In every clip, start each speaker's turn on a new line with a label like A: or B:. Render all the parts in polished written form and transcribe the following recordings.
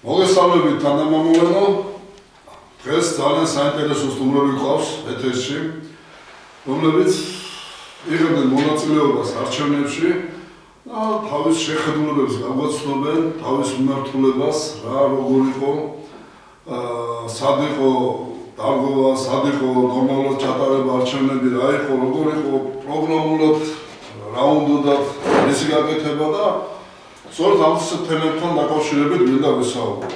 A: მოგესალმებით თანამამულენო. დღეს ძალიან საინტერესო სტუმრები გვყავს ეთერში, რომლებიც იღებდნენ მონაწილეობას არჩევნებში და თავის შეხედულებებს გაგვაცნობენ, თავის მიმართულებას, რა როგორ იყო, სად იყო დარღვევა, სად იყო ნორმალურად ჩატარება არჩევნები, რა იყო, როგორ იყო პროგრამულად, რა უნდათ ისი გაკეთება და სწორედ ამ თემებთან დაკავშირებით მინდა ვისაუბრო.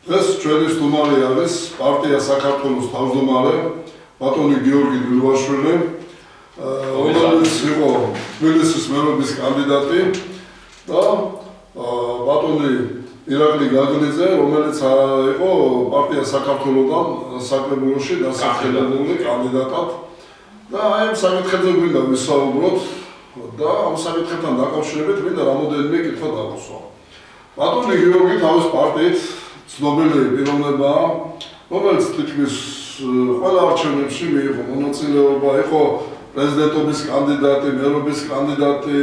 A: დღეს ჩვენი სტუმარი არის პარტია საქართველოს თავმჯდომარე ბატონი გიორგი დილვაშვილი, რომელიც იყო თბილისის მერობის კანდიდატი და ბატონი ირაკლი გაგნიძე, რომელიც იყო პარტია საქართველოსთან საკრებულოში დასახელებული კანდიდატად და აი ამ საკითხებზე მინდა ვისაუბროთ. და ამ საკითხებთან დაკავშირებით მინდა რამოდენიმე კითხვა დავუსვა. ბატონი გიორგი თავის პარტიით ცნობილი პიროვნებაა, რომელიც თითქმის ყველა არჩევნებში მიიღო მონაწილეობა, იყო პრეზიდენტობის კანდიდატი, მერობის კანდიდატი,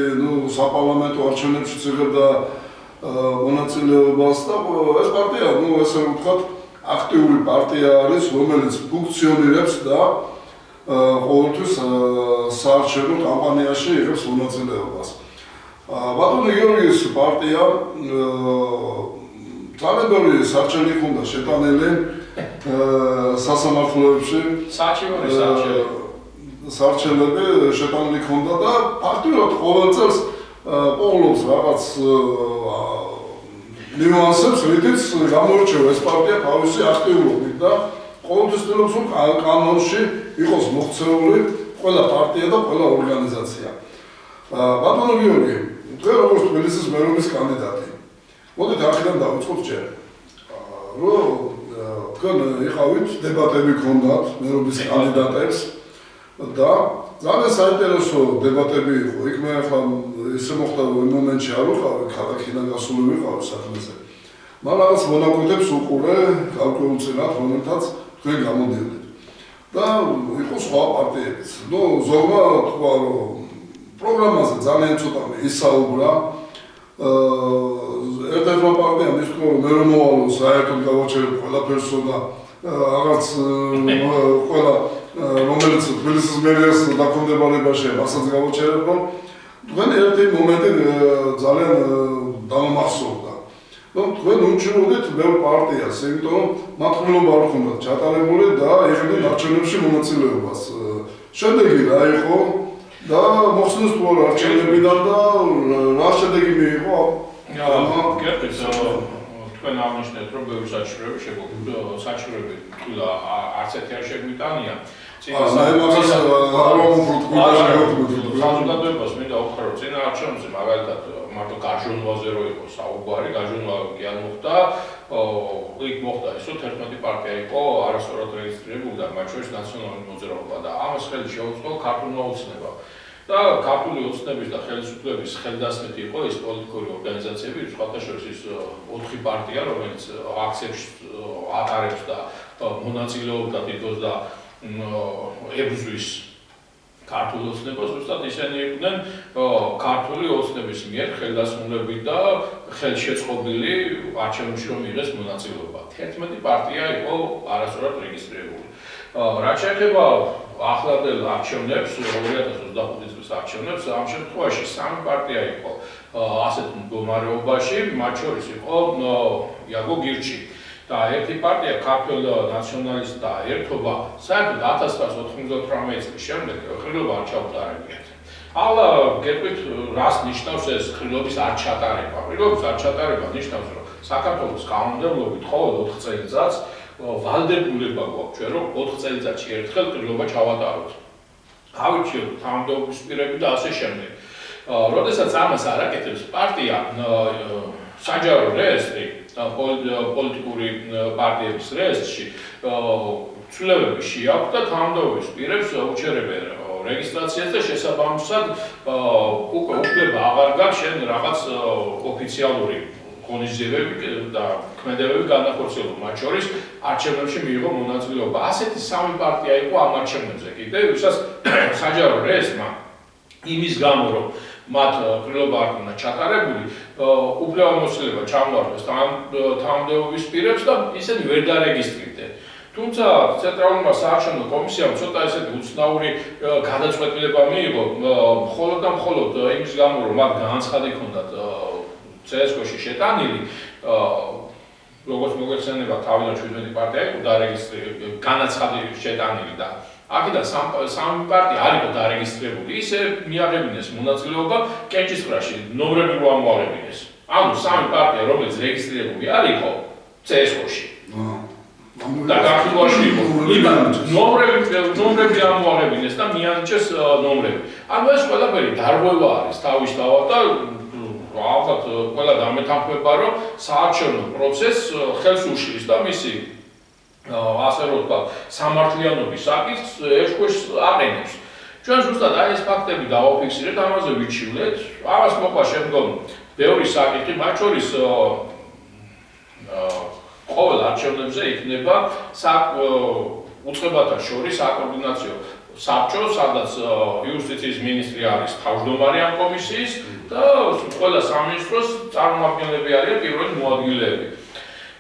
A: საპარლამენტო არჩევნებშიც იღებდა მონაწილეობას და ეს პარტია, ესე ვთქვათ, აქტიური პარტია არის, რომელიც ფუნქციონირებს და ყოველთვის საარჩევნო კამპანიაში იღებს მონაწილეობას. ბატონი გიორგის პარტია ძალიან ბევრი საარჩევნო ჰქონდა შეტანილი სასამართლოებში. საარჩევნები შეტანილი ჰქონდა და ფაქტობრივად ყოველ წელს პოულობს რაღაც ნიუანსებს, რითიც გამოირჩევა ეს პარტია თავისი აქტიურობით და ყოველთვის ცდილობს, რომ კანონში იყოს მოქცეული ყველა პარტია და ყველა ორგანიზაცია. ბატონო გიორგი, თქვენ როგორც თბილისის მერობის კანდიდატი, მოდით აქედან დავიწყოთ ჯერ. რომ თქვენ იყავით, დებატები გქონდათ მერობის კანდიდატებს და ძალიან საინტერესო დებატები იყო. იქ მე ახლა ისე მოხდა, რომ იმ მომენტში არ ვიყავი, ქალაქიდან გასული ვიყავი სახელმწიფოზე. მაგრამ რაღაც მონაკვეთებს უყურე გარკვეულწილად, რომელთაც თქვენ გამოდიოდით. და იყო სხვა პარტიებიც. ზოგმა თქვა, რომ პროგრამაზე ძალიან ცოტა ისაუბრა. ერთ-ერთმა პარტიამ ითქვა, რომ მე რომ მოვალო საერთოდ გავაჩერებ ყველაფერსო და რაღაც ყველა რომელიც თბილისის მერიას დაქვემდებარებაში მასაც გავაჩერებო. თქვენ ერთი მომენტი ძალიან დამამახსოვრდა. თქვენ უჩვეულდით ბევრ პარტიას, იმიტომ რომ მათ ყრილობა არ ჰქონდათ ჩატარებული და იღებდნენ არჩევნებში მონაწილეობას. შედეგი რა იყო და მოხსნეს თუ არა არჩევნებიდან და რა შედეგი მიიღო?
B: გეტყვით, თქვენ აღნიშნეთ, რომ ბევრი საჩუქრები შეგვიძლია, საჩუქრები თულა არც ერთი არ შეგვიტანია. საზოგადოებას მინდა ვუხარ, რომ წინა არჩევნებზე მაგალითად მარტო გაჟონვაზე რო იყო საუბარი, გაჟონვა კი არ მოხდა, იქ მოხდა ის, რომ 11 პარტია იყო არასწორად რეგისტრირებული და მათ შორის ნაციონალური მოძრაობა და ამას ხელი შეუწყო ქართულმა ოცნება. და ქართული ოცნების და ხელისუფლების ხელდასმეთი იყო ის პოლიტიკური ორგანიზაციები, სხვათა შორის ის 4 პარტია, რომელიც აქციებში ატარებს და მონაწილეობდა თითქოს და ებრძვის ქართული ოცნებას, უბრალოდ ისინი იყვნენ ქართული ოცნების მიერ ხელდასმულები და ხელშეწყობილი არჩევნებში რომ იღეს მონაწილეობა. 11 პარტია იყო არასწორად რეგისტრირებული. რაც შეეხება ახლანდელ არჩევნებს, 2025 წლის არჩევნებს, ამ შემთხვევაში 3 პარტია იყო ასეთ მდგომარეობაში, მათ შორის იყო იაგო გირჩი. და ერთი პარტია ქართველ ნაციონალისტთა ერთობა საერთოდ 1998 წლის შემდეგ ყრილობა არ ჩაუტარებიათ. ახლა გეტყვით, რას ნიშნავს ეს ყრილობის არ ჩატარება? ყრილობის არ ჩატარება ნიშნავს, რომ საქართველოს კანონმდებლობით ყოველ 4 წელიწადს ვალდებულება გვაქვს ჩვენ, რომ 4 წელიწადში ერთხელ ყრილობა ჩავატაროთ. ავირჩიოთ თანამდებობის პირები და ასე შემდეგ. როდესაც ამას არ აკეთებს პარტია საჯარო რეესტრი პოლიტიკური პარტიების რეესტრში ცვლილებები შეაქვს და თანამდებობის პირებს უჩერებენ რეგისტრაციას და შესაბამისად უკვე უფლება აღარ გაქვს შენ რაღაც ოფიციალური ღონისძიებები და ქმედებები განახორციელო, მათ შორის არჩევნებში მიიღო მონაწილეობა. ასეთი 3 პარტია იყო ამ არჩევნებზე კიდე, ვისაც საჯარო რეესტრმა იმის გამო, რომ მათ ყრილობა არ უნდა ჩატარებული, უფლებამოსილება ჩამოართვეს თანამდებობის პირებს და ისინი ვერ დარეგისტრირდნენ. თუმცა ცენტრალურმა საარჩევნო კომისიამ ცოტა ესეთი უცნაური გადაწყვეტილება მიიღო, მხოლოდ და მხოლოდ იმის გამო, რომ მათ განაცხადი ჰქონდათ CSGO-ში შეტანილი, როგორც მოგეხსენება თავიდან 17 პარტია იყო განაცხადი შეტანილი და აქედან სამი პარტია არ იყო დარეგისტრირებული, ისე მიაღებინეს მონაწილეობა კენჭისყრაში, ნომრები რო ამოაღებინეს. ანუ სამი პარტია, რომელიც რეგისტრირებული არ იყო CSGO-ში. და გახილვაში იყო. ნომრები ამოაღებინეს და მიანიჭეს ნომრები. ანუ ეს ყველაფერი დარღვევა არის თავისთავად და ალბათ ყველა დამეთანხმება, რომ საარჩევნო პროცესს ხელს უშლის და მისი ასე რომ ვთქვა, სამართლიანობის საკითხს ერთგვარს აყენებს. ჩვენ ზუსტად აი ეს ფაქტები დავაფიქსირეთ, ამაზე ვიჩივლეთ. ამას მოყვა შემდგომ ბევრი საკითხი, მათ შორის ყოველ არჩევნებზე იქნება უწყებათა შორის საკოორდინაციო საბჭო, სადაც იუსტიციის მინისტრი არის თავმჯდომარე ამ კომისიის და ყველა სამინისტროს წარმომადგენლები არიან პირველი მოადგილეები.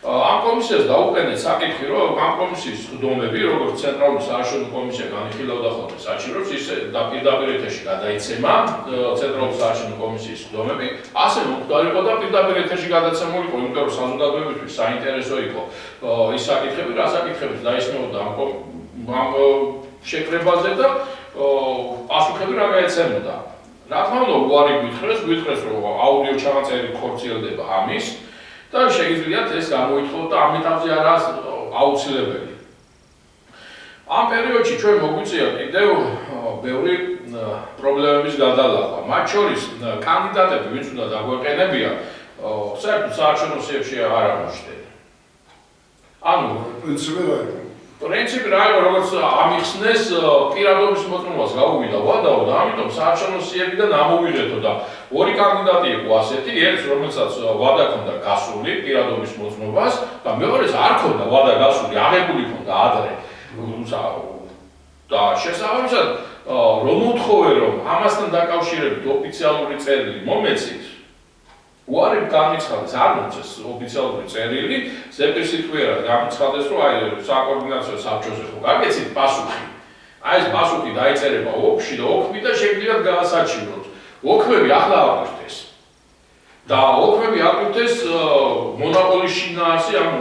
B: ამ კომისიას დაუყენეთ საკითხი, რომ ამ კომისიის ხდომები, როგორც ცენტრალური საარჩევნო კომისია განიხილავდა ხოლმე საჭიროებს, ისე და პირდაპირ ეთერში გადაიცემა ცენტრალური საარჩევნო კომისიის ხდომები, ასე მომხდარიყო და პირდაპირ ეთერში გადაცემულიყო, იმიტომ რომ საზოგადოებისთვის საინტერესო იყო ის საკითხები, რა საკითხებიც დაისმევდა ამ შეკრებაზე და პასუხები რა გაეცემოდა. რა თქმა უნდა, უარი გვითხრეს, რომ აუდიო ჩანაწერი ხორციელდება ამის და შეიძლება ეს გამოითხოვოთ და ამ ეტაპზე არაა აუცილებელი. ამ პერიოდში ჩვენ მოგვიწია კიდევ ბევრი პრობლემების გადალახვა. მათ შორის კანდიდატები, ვინც უნდა დაგვეყენებია, საერთოდ საარჩევნო სიებში არ აღმოჩნდნენ. ანუ პრინციპი რა იყო, როგორც ამიხსნეს პირადობის მოწმობას გაუვიდა ვადაო და ამიტომ საარჩევნო სიებიდან ამოვიღეთო და ორი კანდიდატი იყო ასეთი, ერთს რომელსაც ვადა ჰქონდა გასული პირადობის მოწმობას და მეორეს არ ჰქონდა ვადა გასული, აღებული ჰქონდა ადრე. და შესაბამისად რომ უთხოვე რომ ამასთან დაკავშირებით ოფიციალური წერილი მომეცით, უარი განიცხადეს, არ მოწეს ოფიციალური წერილი, ზეპირსიტყვიერად განიცხადეს, რომ აი საკოორდინაციო საბჭოზე ხო გაგეცით პასუხი. აი ეს პასუხი დაიწერება ოფში და ოქმი და შეგიძლიათ გაასაჩივროთ. ოქმები ახლა აკვირდეს. და ოქმები აკვირდეს მონოპოლის შინაარსი, ანუ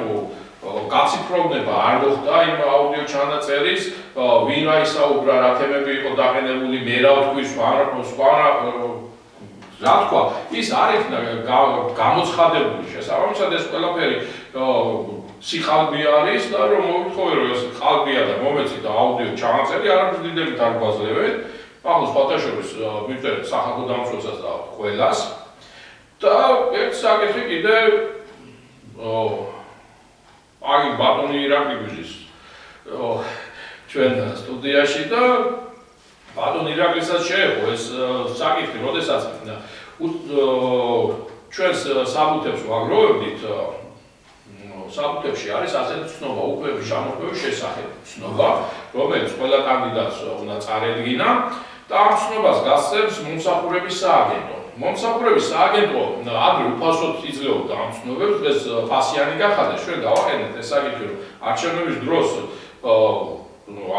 B: გაციფროვნება არ მოხდა იმ აუდიო ჩანაწერის, ვინ რა ისაუბრა, რა თემები იყო დაყენებული, მე რა ვთქვი, სხვა რა თქვა, ის არ იქნა გამოცხადებული. შესაბამისად ეს ყველაფერი სიხალბე არის და რომ მოვითხოვე, რომ ეს ხალბეა და მომეცით აუდიო ჩანაწერი, არაფერს დიდებით არ გვაძლევენ. ახლა სხვათა შორის მივწერეთ სახალხო დამცველსაც და ყველას. და ერთ საკითხი კიდევ აი ბატონი ირაკლი გვიძის ჩვენ სტუდიაში და ბატონი ირაკლისას შეეყო ეს საკითხი, როდესაც ჩვენს საბუთებს ვაგროვებდით, საბუთებში არის ასეთი ცნობა, უქმების ჩამოყრობის შესახებ ცნობა, რომელიც ყველა კანდიდატს უნდა წარედგინა და ამ ცნობას გასცემს მომსახურების სააგენტო. მომსახურების სააგენტო ადრე უფასოდ იძლეოდა ამ ცნობებს, დღეს ფასიანი გახადეს, ჩვენ გავაყენეთ ეს საკითხი, რომ არჩევნების დროს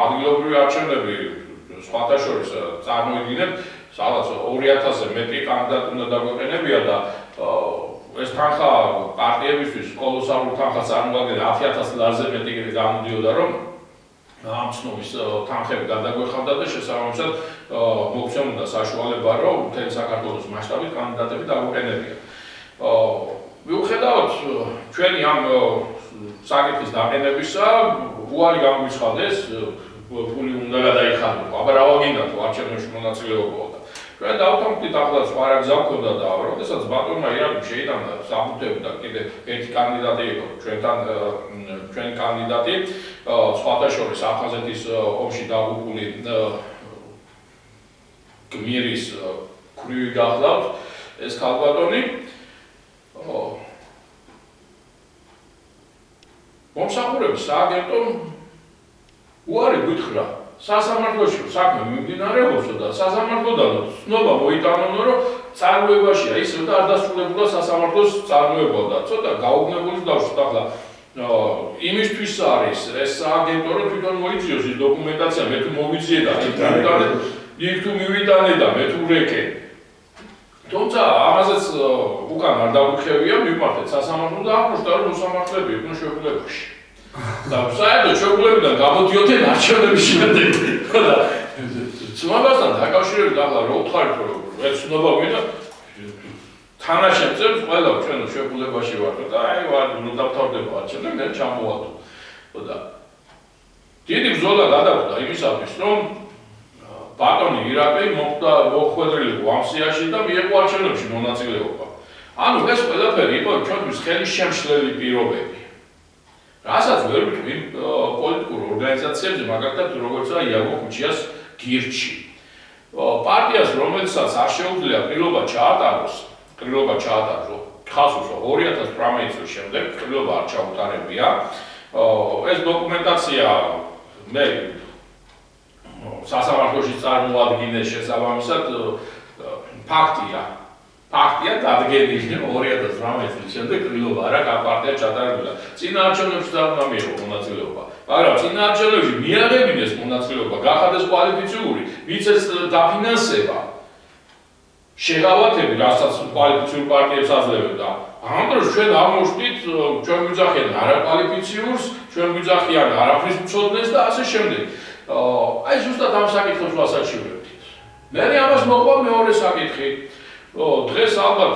B: ადგილობრივი არჩევნები სხვათა შორის წარმოიდგინეთ, სადაც 2000-ზე მეტი კანდიდატი უნდა დაგვეყენებია და ეს თანხა პარტიებისთვის კოლოსალური თანხა წარმოადგენდა 10000 ლარზე მეტი გამოდიოდა, რომ ამ ცნობის თანხები გადაგვეხავდა და შესაბამისად მოგცემოდა საშუალება, რომ მთელი საქართველოს მასშტაბით კანდიდატები დაგვეყენებია. მიუხედავად ჩვენი ამ საკითხის დაყენებისა, უარი გამოიცხადეს, ფული უნდა გადაიხადო, აბა რა ვაგინდათ არჩევნებში მონაწილეობა და ჩვენ დავთანხმდით ახლა სხვა რა გზა გვქონდა და როდესაც ბატონმა ირაკლი შეიტანა საბუთები და კიდე ერთი კანდიდატი იყო ჩვენი კანდიდატი სხვათა შორის აფხაზეთის ომში დაღუპული გმირის ქრივი გახლავთ ეს ქალბატონი მომსახურების სააგენტომ უარი გითხრა სასამართლოში საქმე მიმდინარეობსო და სასამართლოდან ცნობა მოიტანონო, რომ წარმოებაშია ისევ და არ დასრულებულა სასამართლოს წარმოება და ცოტა გაუგნებული დავშვით ახლა იმისთვის არის ეს აგენტო რომ თვითონ მოიძიოს ის დოკუმენტაცია მე თუ მოვიძიე და იქ თუ მივიტანე და მე თუ ვრეკე თუმცა ამაზეც უკან არ დავუხევია მივმართეთ სასამართლო და აღმოჩნდა რომ მოსამართლეები იყვნენ შეუგლებაში და საერთოდ შეუგლებიდან გამოდიოდნენ არჩევნების შემდეგ და ცნობასთან დაკავშირებით ახლა რო ვთქვით რომ ეს ცნობა გვინდა თანაშემწეებს ყველა ჩვენ შეუგლებაში ვართ და აი ვარ ნუ დავთავრდება არჩევნები მე ჩამოვადო და დიდი ბრძოლა გადავხდა იმისათვის რომ ბატონი ირაკლი მოხვედრილი ამ სიაში და მიეყო არჩევნებში მონაწილეობა. ანუ ეს ყველაფერი იყო ჩვენთვის ხელის შემშლელი პირობები. რასაც ვერ ვიტყვი პოლიტიკურ ორგანიზაციებზე, მაგალითად როგორცაა იაგო ქუჩიას გირჩი. პარტიას, რომელსაც არ შეუძლია ყრილობა ჩაატაროს, ხალხს 2018 წლის შემდეგ ყრილობა არ ჩაუტარებია. ეს დოკუმენტაცია მე სასამართლოში წარმოადგინეს შესაბამისად ფაქტია დადგენილი 2018 წლის შემდეგ ყრილობა არა კაპარტია ჩატარებულა. წინა არჩევნებში და მიიღო მონაწილეობა. მაგრამ წინა არჩევნებში მიაღებინეს მონაწილეობა, გახადეს კვალიფიციური, ვიცეს დაფინანსება. შეღავათები, რასაც კვალიფიციური პარტიებს აძლევდა. ამ დროს ჩვენ აღმოჩნდით, ჩვენ გვიძახიან არაკვალიფიციურს, ჩვენ გვიძახიან არაფრის მცოდნეს და ასე შემდეგ. აი ზუსტად ამ საკითხებს ვასაჩივრებდით. მე ამას მოყვა მეორე საკითხი. დღეს ალბათ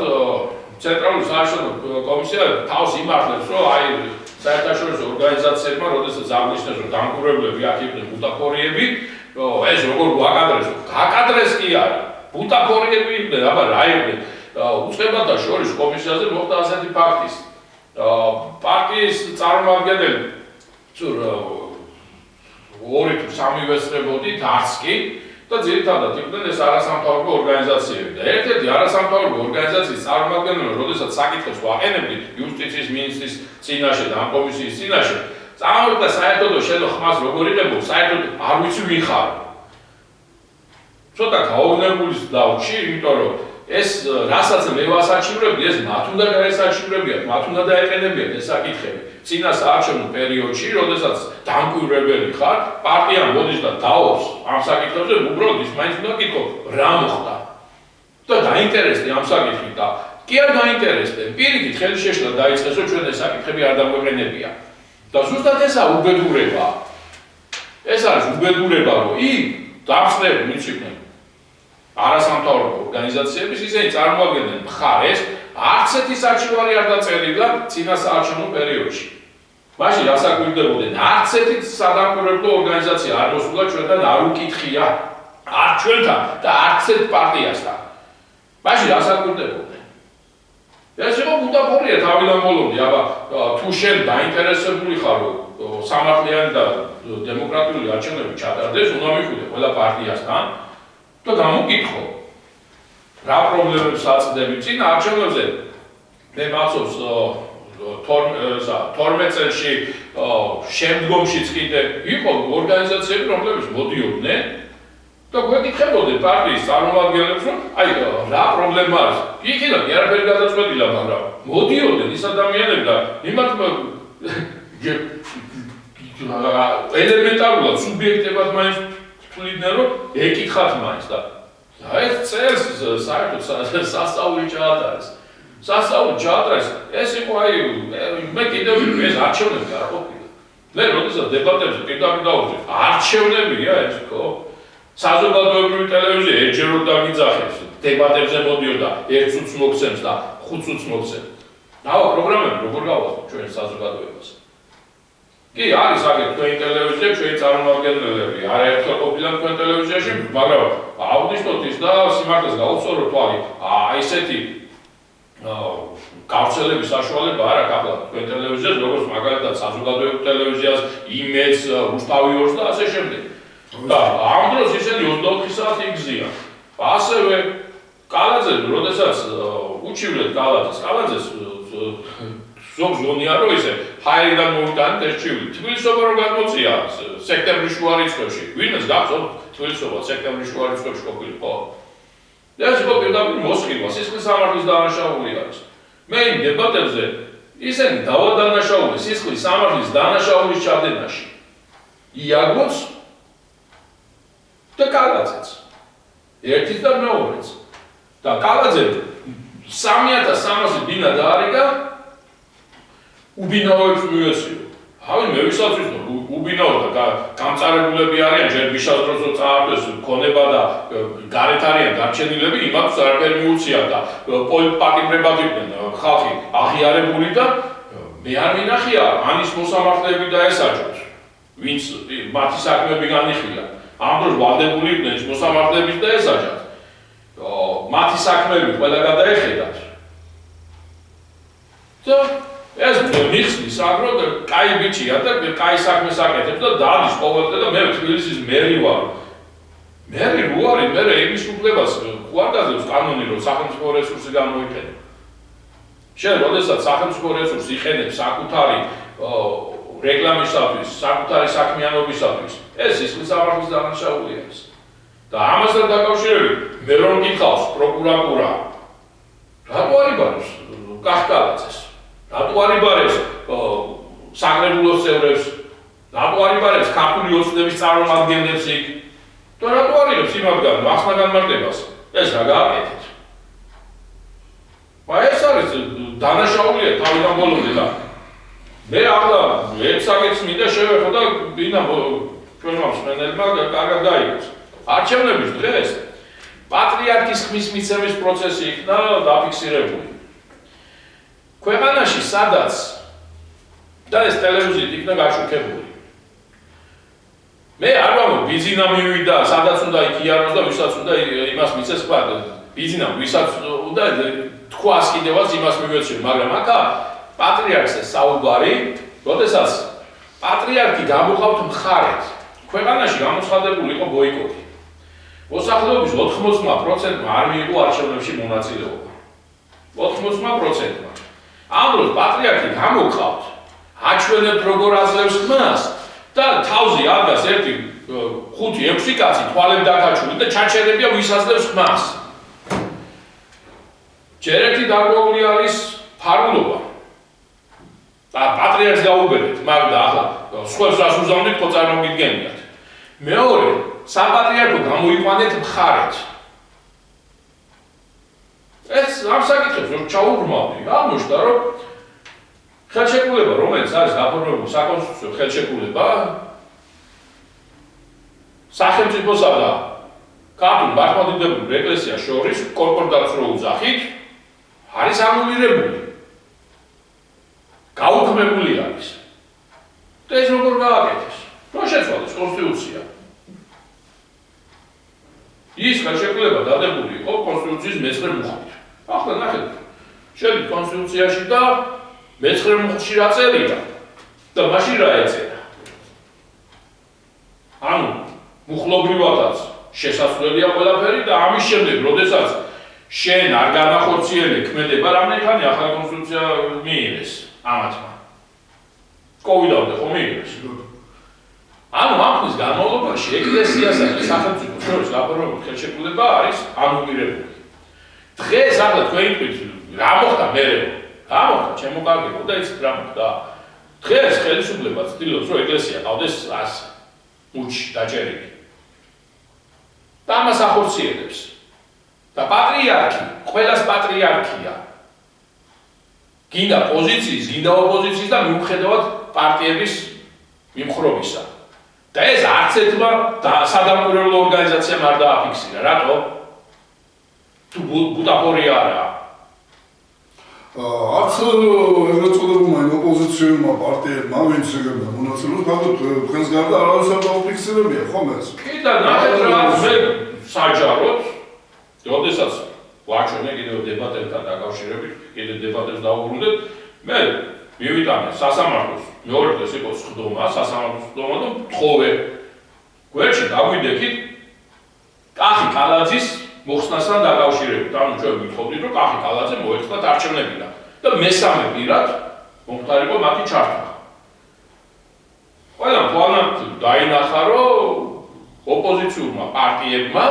B: ცენტრალური საარჩევნო კომისია თავს იმართლებს, რომ აი საერთაშორისო ორგანიზაციებმა, როდესაც აღნიშნეს, რომ დამკვირვებლები აქ იყვნენ ბუტაფორიები, ეს როგორ გვაკადრეს, გაკადრეს კი არა. ბუტაფორიები იყვნენ, აბა რა იყვნენ. უწყებათა შორის კომისიაზე მოხდა ასეთი ფაქტის. პარტიის წარმომადგენელი ორი თუ სამი ვესწრებოდით, არც კი და ძირითადად იყვნენ ეს არასამთავრობო ორგანიზაციები და ერთ-ერთი არასამთავრობო ორგანიზაციის წარმომადგენელი, როდესაც საკითხებს ვაყენებდით იუსტიციის მინისტრის წინაშე და ამ კომისიის წინაშე, წამოვიდა საერთოდ შენო ხმას როგორ იღებო, საერთოდ არ ვიცი ვინ ხარ. ცოტა გაუგნებულის დავში, იმიტომ რომ ეს რასაც მე ვასაჩივრებდი, ეს მათ უნდა გაესაჩივრებიათ, მათ უნდა დაეყენებიათ ეს საკითხები. წინა საარჩევნო პერიოდში, როდესაც დამკვირვებელი ხარ, პარტია მოდის და დაობს ამ საკითხებზე, უბრალოდ ის მაინც უნდა გითხო, რა მოხდა. და დაინტერესდი ამ საკითხით და კი არ დაინტერესდი, პირიქით ხელი შეშლა დაიწყეს, რომ ჩვენ ეს საკითხები არ დაგვეყენებია. და ზუსტად ესაა უბედურება. ეს არის უბედურება, რომ იქ დამხნევი ვინც იყვნენ არასამთავრობო ორგანიზაციების ისინი წარმოადგენდნენ მხარეს, არც ერთი საჩივარი არ დაწერილა წინა საარჩევნო პერიოდში. მაშინ რასაკვირდებოდნენ, არც ერთი სადამკვირვებლო ორგანიზაცია არ მოსულა ჩვენთან არ უკითხია, არ ჩვენთან და არც ერთ პარტიასთან. მაშინ რასაკვირდებოდნენ. ეს იყო ბუტაფორია თავიდან ბოლომდე, აბა თუ შენ დაინტერესებული ხარ, რომ სამართლიანი და დემოკრატიული არჩევნები ჩატარდეს, უნდა მიხვიდე ყველა პარტიასთან და გამოგკითხო. რა პრობლემებს აწდები წინა არჩევნებზე? მე მახსოვს 12 წელში შემდგომშიც კიდე იყო ორგანიზაციები, რომლებიც მოდიოდნენ და გვეკითხებოდნენ პარტიის წარმომადგენლებს, რომ აი რა პრობლემა არის. იქიდან არაფერი გადაწყვეტილა, მაგრამ მოდიოდნენ ის ადამიანები და იმათ ელემენტარულად სუბიექტებად მაინც თვლიდნენ, რომ ეკითხათ მაინც და ეს წელს საერთოდ სასწაული ჩაატარეს. ეს იყო აი მე კიდევ ეს არჩევნები არ ყოფილა. მე როდესაც დებატებზე პირდაპირ დავუძე, არჩევნებია ეს ხო? საზოგადოებრივი ტელევიზია ერთჯეროდ დამიძახებს, დებატებზე მოდიოდა 1 წუთს მოგცემს და 5 წუთს მოგცემს. დავა პროგრამები როგორ გავახსოვთ ჩვენ საზოგადოებას. კი, არის აგერ თქვენი ტელევიზია, ჩვენი წარმომადგენლები, არაერთხელ ყოფილან თქვენ ტელევიზიაში, მაგრამ აღნიშნოთ ის და სიმართლეს გავუწორო თვალი, ესეთი გავრცელების საშუალება არ აქვს ახლა თქვენ ტელევიზიას, როგორც მაგალითად საზოგადოებრივ ტელევიზიას, იმედს, რუსთავი 2-ს და ასე შემდეგ. და ამ დროს ისინი 24 საათი იგზიან. ასევე კალაძე, როდესაც უჩივლეთ კალაძეს ზოგ ზონია რომ ისე ჰაერიდან მოვიტანეთ ეს ჩივილი. თბილისობა რომ გადმოწია სექტემბრის შუა რიცხვებში. ვინმეს გახსოვთ თბილისობა სექტემბრის შუა რიცხვებში ყოფილიყო? ეს იყო პირდაპირ მოსყიდვა, სისხლის სამართლის დანაშაული არის. მე იმ დებატებზე ისინი დავადანაშაულეს სისხლის სამართლის დანაშაულის ჩადენაში. იაგოც და კალაძეც. ერთის და მეორეც. და კალაძემ 3300 ბინა დაარიგა უბინაოებს მიეციო. ავი მე ვისაც ვიცნობ უბინაო და გამწარებულები არიან ჯერ ბიშას დროზე წაარდეს ქონება და გარეთ არიან გარჩენილები იმათს არაფერი მიუწია და პოლიტპატიმრებად იყვნენ ხალხი აღიარებული და მე არ მინახია ანის მოსამართლეები დაესაჯოთ ვინც მათი საქმეები განიხილა ამ დროს ვალდებული იყვნენ ის მოსამართლეების დაესაჯათ მათი საქმეები ყველა გადაეხედათ და ეს მიხსნის აგრო და კაი ბიჭია და კაი საქმეს აკეთებს და დადის ყოველდღე და მე თბილისის მერი ვარ. მერი რო არის, მე იმის უფლებას ხوار გაძლევს კანონი რომ სახელმწიფო რესურსი გამოიყენო. შენ როდესაც სახელმწიფო რესურსი იყენებს საკუთარი რეკლამისათვის, საკუთარი საქმიანობისათვის, ეს სისხლის სამართლის დანაშაული არის. და ამასთან დაკავშირებით მე რომ გითხავს პროკურატურა რატო არ იბარებს კახკალაძეს რატო არ იბარებს საკრებულოს წევრებს, რატო არ იბარებს ქართული ოცნების წარმომადგენლებს იქ და რატო არ იღებს იმათგან ახსნა განმარტებას, ეს რა გააკეთეთ. ეს არის დანაშაულია თავიდან ბოლომდე და მე ახლა ერთ საკითხს მინდა შევეხო და ბინა ჩვენმა მსმენელმა კარგად გაიგოს. არჩევნების დღეს პატრიარქის ხმის მიცემის პროცესი იქნა დაფიქსირებული. ქვეყანაში სადაც და ეს ტელევიზიით იქნა გაშუქებული. მე არ ვამბობ ბიზინა მივიდა, სადაც უნდა იქიაროს და ვისაც უნდა იმას მიცეს თქვა. ბიზინა ვისაც უნდა თქვას კიდევაც იმას მივეციო, მაგრამ აქა პატრიარქს საუბარი, როდესაც პატრიარქი გამოყავთ მხარეთ. ქვეყანაში გამოცხადებული იყო ბოიკოტი. მოსახლეობის 80% არ მიიღო არჩევნებში მონაწილეობა. 80%. ამ დროს პატრიარქი გამოყავთ აჩვენებთ როგორ აძლევს ხმას და თავზე ადგას ერთი 5-6 კაცი თვალები დაკაჩული და ჩაჩერებია ვის აძლევს ხმას. ჯერ ერთი დარღვეული არის ფარულობა. და პატრიარქს გაუბედეთ, მაგრამ ახლა სხვებს რას უზამთით, ხო წარმოგიდგენიათ. მეორე, საპატრიარქო გამოიყვანეთ მხარეთ. ეს ამ საკითხებს რომ ჩაუბრმავდი, აღმოჩნდა რომ ხელშეკრულება, რომელიც არის გაფორმებული საკონსტიტუციო ხელშეკრულება, სახელმწიფოსა და ქართულ მართლმადიდებლურ ეკლესიას შორის კონკორდატს რო უძახით, არის ანულირებული. გაუქმებული არის. და ეს როგორ გააკეთეს? რო შეცვალეს კონსტიტუცია. ის ხელშეკრულება დადებული იყო კონსტიტუციის მე-9 მუხლით. ახლა ნახეთ, შევიდეთ კონსტიტუციაში და მე-9 მუხლში რა წერია და მაშინ რა ეწერა. ანუ მუხლობრივადაც შესაძლებელია ყველაფერი და ამის შემდეგ, როდესაც შენ არ განახორციელე ქმედება, რამდენიხანი ახლა კონსტიტუცია მიიღეს ამათმა. კოვიდამდე ხომ მიიღეს? ანუ ამ ხნის განმავლობაში ეკლესიასა და სახელმწიფოს შორის გაფორმებული ხელშეკრულება არის ანულირებული. დღეს ახლა თქვენი თვით რა მოხდა მერე? რა მოხდა? ჩემო კარგებო და იცით რა მოხდა? დღეს ხელისუფლება ცდილობს რომ ეკლესია ყავდეს ასე უჩი დაჭერილი. და ამას ახორციელებს. და პატრიარქი, ყველას პატრიარქია. გინდა პოზიციის, გინდა ოპოზიციის და მიუხედავად პარტიების მიმხრობისა. და ეს არც ერთმა სადამკვირვებლო ორგანიზაციამ არ დააფიქსირა. რატო? თუ ბუტაფორია არა.
A: არც ეგრეთ წოდებულმა ოპოზიციურმა პარტიებმა ვინც იღებდა მონაწილეობას, გაგოთ თქვენს გარდა არავის არ დაუფიქსირებია ხომ ეს? კი
B: და ნახეთ რა მე საჯაროდ, როდესაც ვაჩვენე კიდევ დებატებთან დაკავშირებით, კიდევ დებატებს დავუბრუნდეთ, მე მივიტანე სასამართლოს მეორე დღეს იყო სხდომა, სასამართლოს სხდომა და მთხოვე. გვერდში დაგვიდექით კახი კალაძის მოხსნასთან დაკავშირებით. ანუ ჩვენ გითხოვდით რომ კახი კალაძე მოეწყოთ არჩევნებიდან და მესამე პირად მომხდარიყო მათი ჩართვა. ყველა პლანად დაინახა რომ ოპოზიციურმა პარტიებმა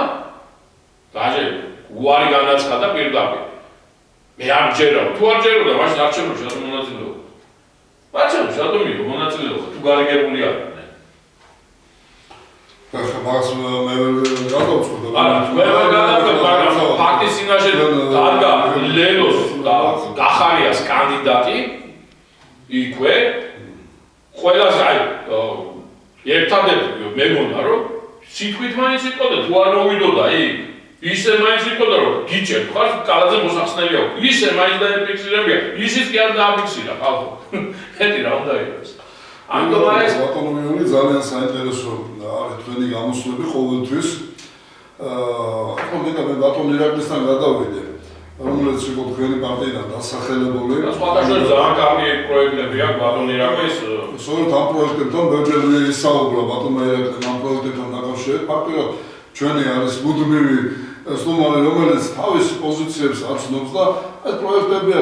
B: დაჟე უარი განაცხადა პირდაპირ. მე არ ჯერავ, თუ არ ჯეროდა, მაშინ არჩევნებში რატომ მონაწილეობდა? არჩევნებში რატომ იყო მონაწილეობა, თუ გარიგებული არიან?
A: მას მე გადავწყვეტ.
B: არა, მე გადავწყვეტ, მაგრამ ფაქტის წინაშე დადგა ლელოს და გახარიას კანდიდატი იქვე ყველას აი ერთადერთი მე მგონა რომ სიტყვით მაინც იყოდა თუ არ მოვიდოდა იქ ისე მაინც იყოდა რომ გიჭერთ ხარ კალაზე მოსახსნელი აქვს ისე მაინც დაიფიქსირებია ისიც კი არ დააფიქსირა ხალხო ეტი რა უნდა იყოს ამიტომ ეს
A: ავტონომიური ძალიან საინტერესო არის თქვენი გამოსვლები ყოველთვის ხო მე ბატონ ირაკლისთან გადავიდე რომელიც იყო თქვენი პარტიიდან დასახელებული
B: სხვადასხვა ძალიან კარგი პროექტები აქვს ბატონ ირაკლის
A: სწორედ ამ პროექტებთან ბევრი ისაუბრა ბატონ ირაკლის ამ პროექტებთან დაკავშირებით ფაქტობრივად ჩვენი არის მუდმივი სტუმარი რომელიც თავის პოზიციებს აცნობს და ეს პროექტებია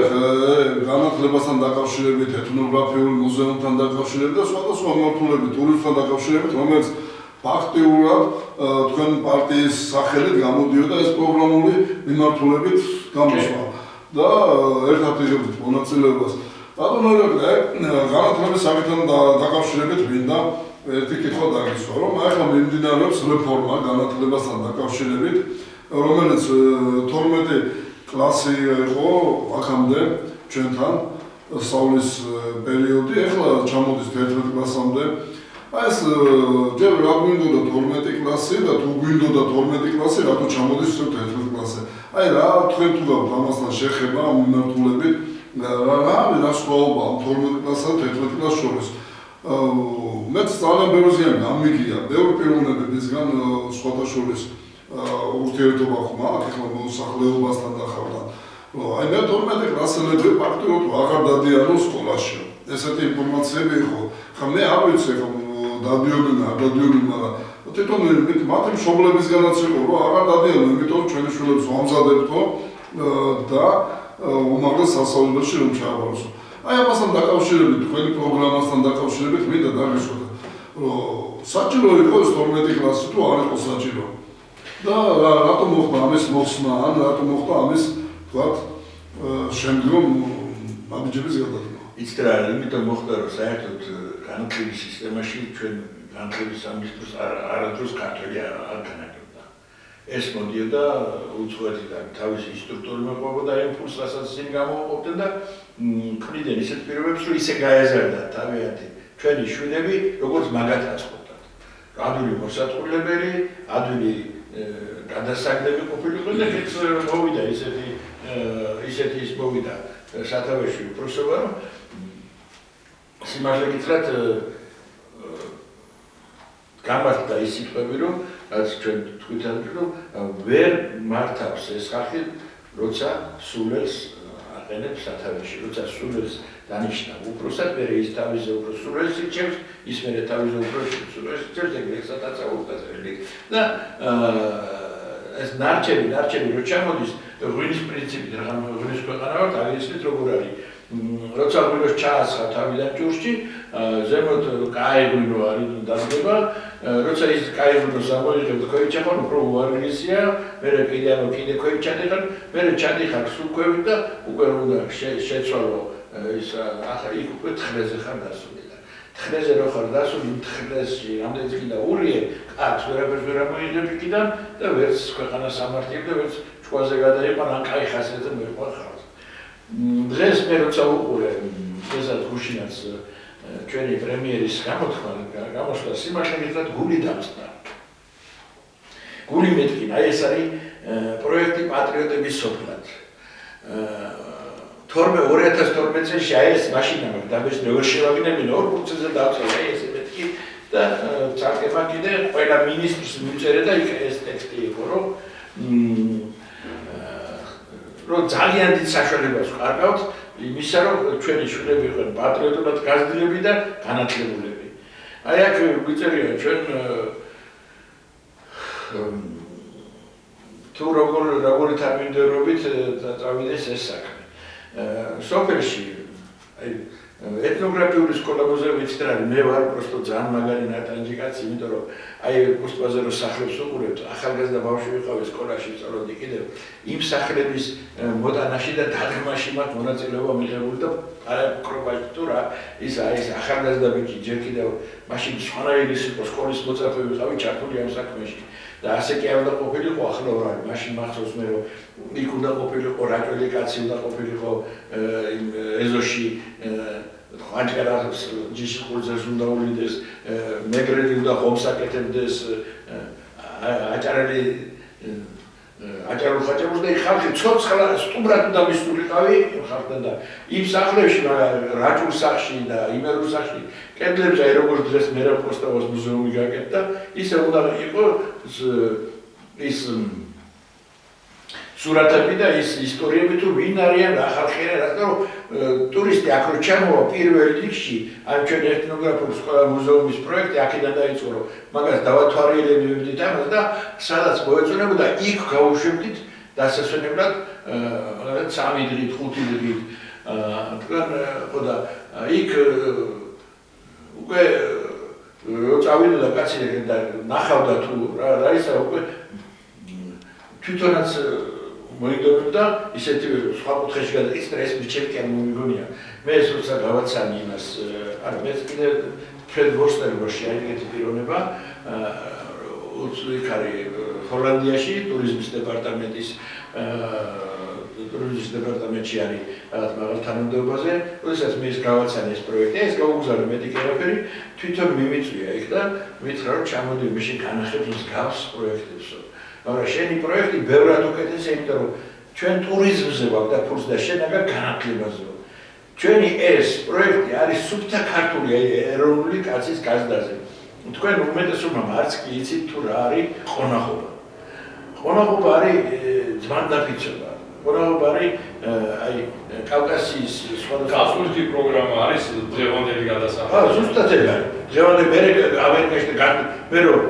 A: განათლებასთან დაკავშირებით ეთნოგრაფიული მუზეუმთან დაკავშირებით და სხვადასხვა მიმართულებით ტურიზმთან დაკავშირებით რომელიც ფაქტიურად თქვენ პარტიის სახელით გამოდიოდა ეს პროგრამული მიმართულებით გამოსვლა და ერთად იღებთ მონაწილეობას. ბატონო განათლების საკითხთან დაკავშირებით მინდა ერთი კითხვა დაგისვა, რომ ახლა მიმდინარეობს რეფორმა განათლებასთან დაკავშირებით, რომელიც 12 კლასი იყო აქამდე ჩვენთან სწავლის პერიოდი, ახლა ჩამოდის 11 კლასამდე. ეს ჯერ რა გვინდოდა 12 კლასი და თუ გვინდოდა 12 კლასი, რატო ჩამოდის 11 კლასი? აი რა თქვენ თუ გაქვთ ამასთან შეხება ამ მიმართულებით, რა არის რა სხვაობა 12 კლასსა და 11 კლასს შორის? მეც ძალიან ბევრი ზიანი გამიგია, ბევრი პიროვნებებისგან სხვათა შორის ურთიერთობა ხმა აქ ახლა მოსახლეობასთან დახავდა. აი მე 12 კლასელები ფაქტობრივად აღარ დადიანო სკოლაში. ესეთი ინფორმაციები იყო. ხა მე არ ვიცი ხა დადიოდნენ, არ დადიოდნენ, მაგრამ თვითონ მათი მშობლებისგანაც იყო, რომ აღარ დადიოდნენ, იმიტომ ჩვენი შვილებს ვამზადებთო და უმაღლეს სასწავლებელში რომ ჩააბაროს. აი ამასთან დაკავშირებით, თქვენი პროგრამასთან დაკავშირებით მინდა დაგისვათ, რომ საჭირო იყო ეს 12 კლასი თუ არ იყო საჭირო. და რატომ მოხდა ამის მოხსნა, ან რატომ მოხდა ამის, თქვათ, შემდგომ აბიჯების გადადგმა.
C: იცით რა, იმიტომ მოხდა, რომ საერთოდ განათლების სისტემაში ჩვენ განათლების სამინისტროს არადროს ქართველი არ განაგებდა. ეს მოდიოდა უცხოეთიდან თავისი სტრუქტურული მოყვებოდა იმპულსს, რასაც ისინი გამოუყოფდნენ და ქმნიდნენ ისეთ პირობებს, რომ ისე გაეზარდა თავიანთი ჩვენი შვილები, როგორც მაგათ აწყობდათ. ადვილი მოსატყუილებელი, ადვილი გადასაგდები ყოფილიყო და ეს მოვიდა ისეთი ის მოვიდა სათავეში უპროსობა, რომ სიმართლე გითხრათ გამართდა ის სიტყვები, რომ რაც ჩვენ თქვით რომ ვერ მართავს ეს ხალხი, როცა სულელს აყენებს სათავეში, როცა სულელს დანიშნა უპროსად, მერე ის თავზე უფრო სულელს ირჩევს, ის მერე თავზე უფრო სულელს ირჩევს, ეგრესაც აწაულებს და ეს ნარჩევი რო ჩამოდის, ღვინის პრინციპით რა ღვინის ქვეყანა ვართ, აღინიშნეთ როგორ არის. როცა ღვინოს ჩაასხა თავიდან ჭურჭი, ზემოთ კაი ღვინო არის დადგება, როცა ის კაი ღვინოს ამოიღებთ ქოიჩახონ, უფრო უარგლისია, მერე კიდე ქოიჩადიხარ, მერე ჩადიხარ სულქვევით და უკვე უნდა შეცვალო ის ახლა იქ უკვე თხრეზე ხარ დასული. თხრეზე რო ხარ დასული, თხრეზში რამდენიც კიდე ურიე, კაც ვერაფერს ვერ ამოიღებ იქიდან და ვერც ქვეყანას ამართებ და ვერც ჭკუაზე გადაიყარ, ან კაი ხასიათზე მოიყვარ ხარ. დღეს მე როცა უყურე ესეთ გუშინაც ჩვენი პრემიერის გამოსვლა სიმართლე გითხრათ გული დამწყდა. გული მეტკინა, ეს არის პროექტი პატრიოტების სოფლად. 2012 წელს აი ეს მაშინა დაბეჭდი ვერ შევაგინებინა 2 პროცესზე დავწერე ეს მეთქი და წარკება კიდე ყველა მინისტრს მიწერე და იქ ეს ტექსტი იყო რომ ძალიან დიდ საშუალებას ვყარგავთ იმისა რომ ჩვენი შვილები იყვნენ პატრიოტულად გაზრდილები და განათლებულები. აი აქ გვიწერია ჩვენ თუ როგორი თანმიმდევრობით წავიდეს ეს საქმე. სოფელში აი ეთნოგრაფიული სკოლა მუზეუმი ვიცით რა მე ვარ просто ძალიან მაგარი ნატანჯი კაცი, იმიტომ რომ აი კუსტბაზე რო სახლებს უყურებთ, ახალგაზრდა ბავშვი ვიყავი სკოლაში სწავლობდი კიდევ, იმ სახლების მოტანაში და დადგმაში მაქვს მონაწილეობა მიღებული და არაკრობაში თუ რა, ის ახალგაზრდა ბიჭი ჯერ კიდევ მაშინ სხვანაირი იყო სკოლის მოწაფე ვიყავი ჩართული ამ საქმეში. და ასე კი არ უნდა ყოფილიყო ახლა რა არის, მაშინ მახსოვს მე რომ იქ უნდა ყოფილიყო რაჭველი კაცი, უნდა ყოფილიყო ეზოში ხანჯერას ჯიში ხურძეს უნდა უვლიდეს, მეგრელი უნდა ხომს აკეთებდეს, აჭარულ ხაჭაპურს და ხალხი ცოცხლა სტუმრად უნდა მისულიყავი ხალხთან და იმ სახლებში რაჭულ სახლში და იმერულ სახლში კედლებზე აი როგორც დღეს მერაბ კოსტავას მუზეუმი გაკეთდა, ისე უნდა იყო ის სურათები და ის ისტორიები თუ ვინ არიან რა ხალხი არის, რატომ ტურისტი აქ რო ჩამოვა პირველ რიგში ამ ჩვენ ეთნოგრაფიული სკოლა მუზეუმის პროექტი აქედან დაიწყო, რომ მაგას დავათვალიერებდით ამას და სადაც მოეწონებოდა იქ გავუშვებდით დასასვენებლად მაგალითად 3 დღით, 5 დღით თქვენ ხო და იქ უკვე რო წავიდოდა კაცი და ნახავდა თუ რა ისა უკვე თვითონაც მოიგონებდა ისეთი სხვა კუთხეში გადაიქცა ეს მიჩემ კი არ მომიგონია მე ეს როცა გავაცანი იმას არა მე კიდე ფრედ ვორსტერბოში აიგეთი პიროვნება იქ არის ჰოლანდიაში ტურიზმის დეპარტამენტის ტურიზმის დეპარტამენტში არის რაღაც მაღალ თანამდებობაზე როდესაც მე ეს გავაცანი ეს პროექტი ეს გაუგზავნე მეტი კერაფერი თვითონ მიმიწვია იქ და მითხრა რომ ჩამოდი მაშინ განახებს მსგავს პროექტებსო მაგრამ შენი პროექტი ბევრად უკეთესია, იმიტომ რომ ჩვენ ტურიზმზე ვაქვს დაფუძნებული და შენ აგა განათლებაზე. ჩვენი ეს პროექტი არის სუფთა ქართული ეროვნული კაცის გაზდაზე. თქვენ უმეტესობა მარც კი იცით თუ რა არის ყონახობა. ყონახობა არის ძმანდაფიცობა. ყონახობა არის აი კავკასიის სხვადასხვა
B: გასული პროგრამა არის დღევანდელი გადასახადი.
C: ზუსტად ეგ არის. დღევანდელი ამერიკაში და მე რომ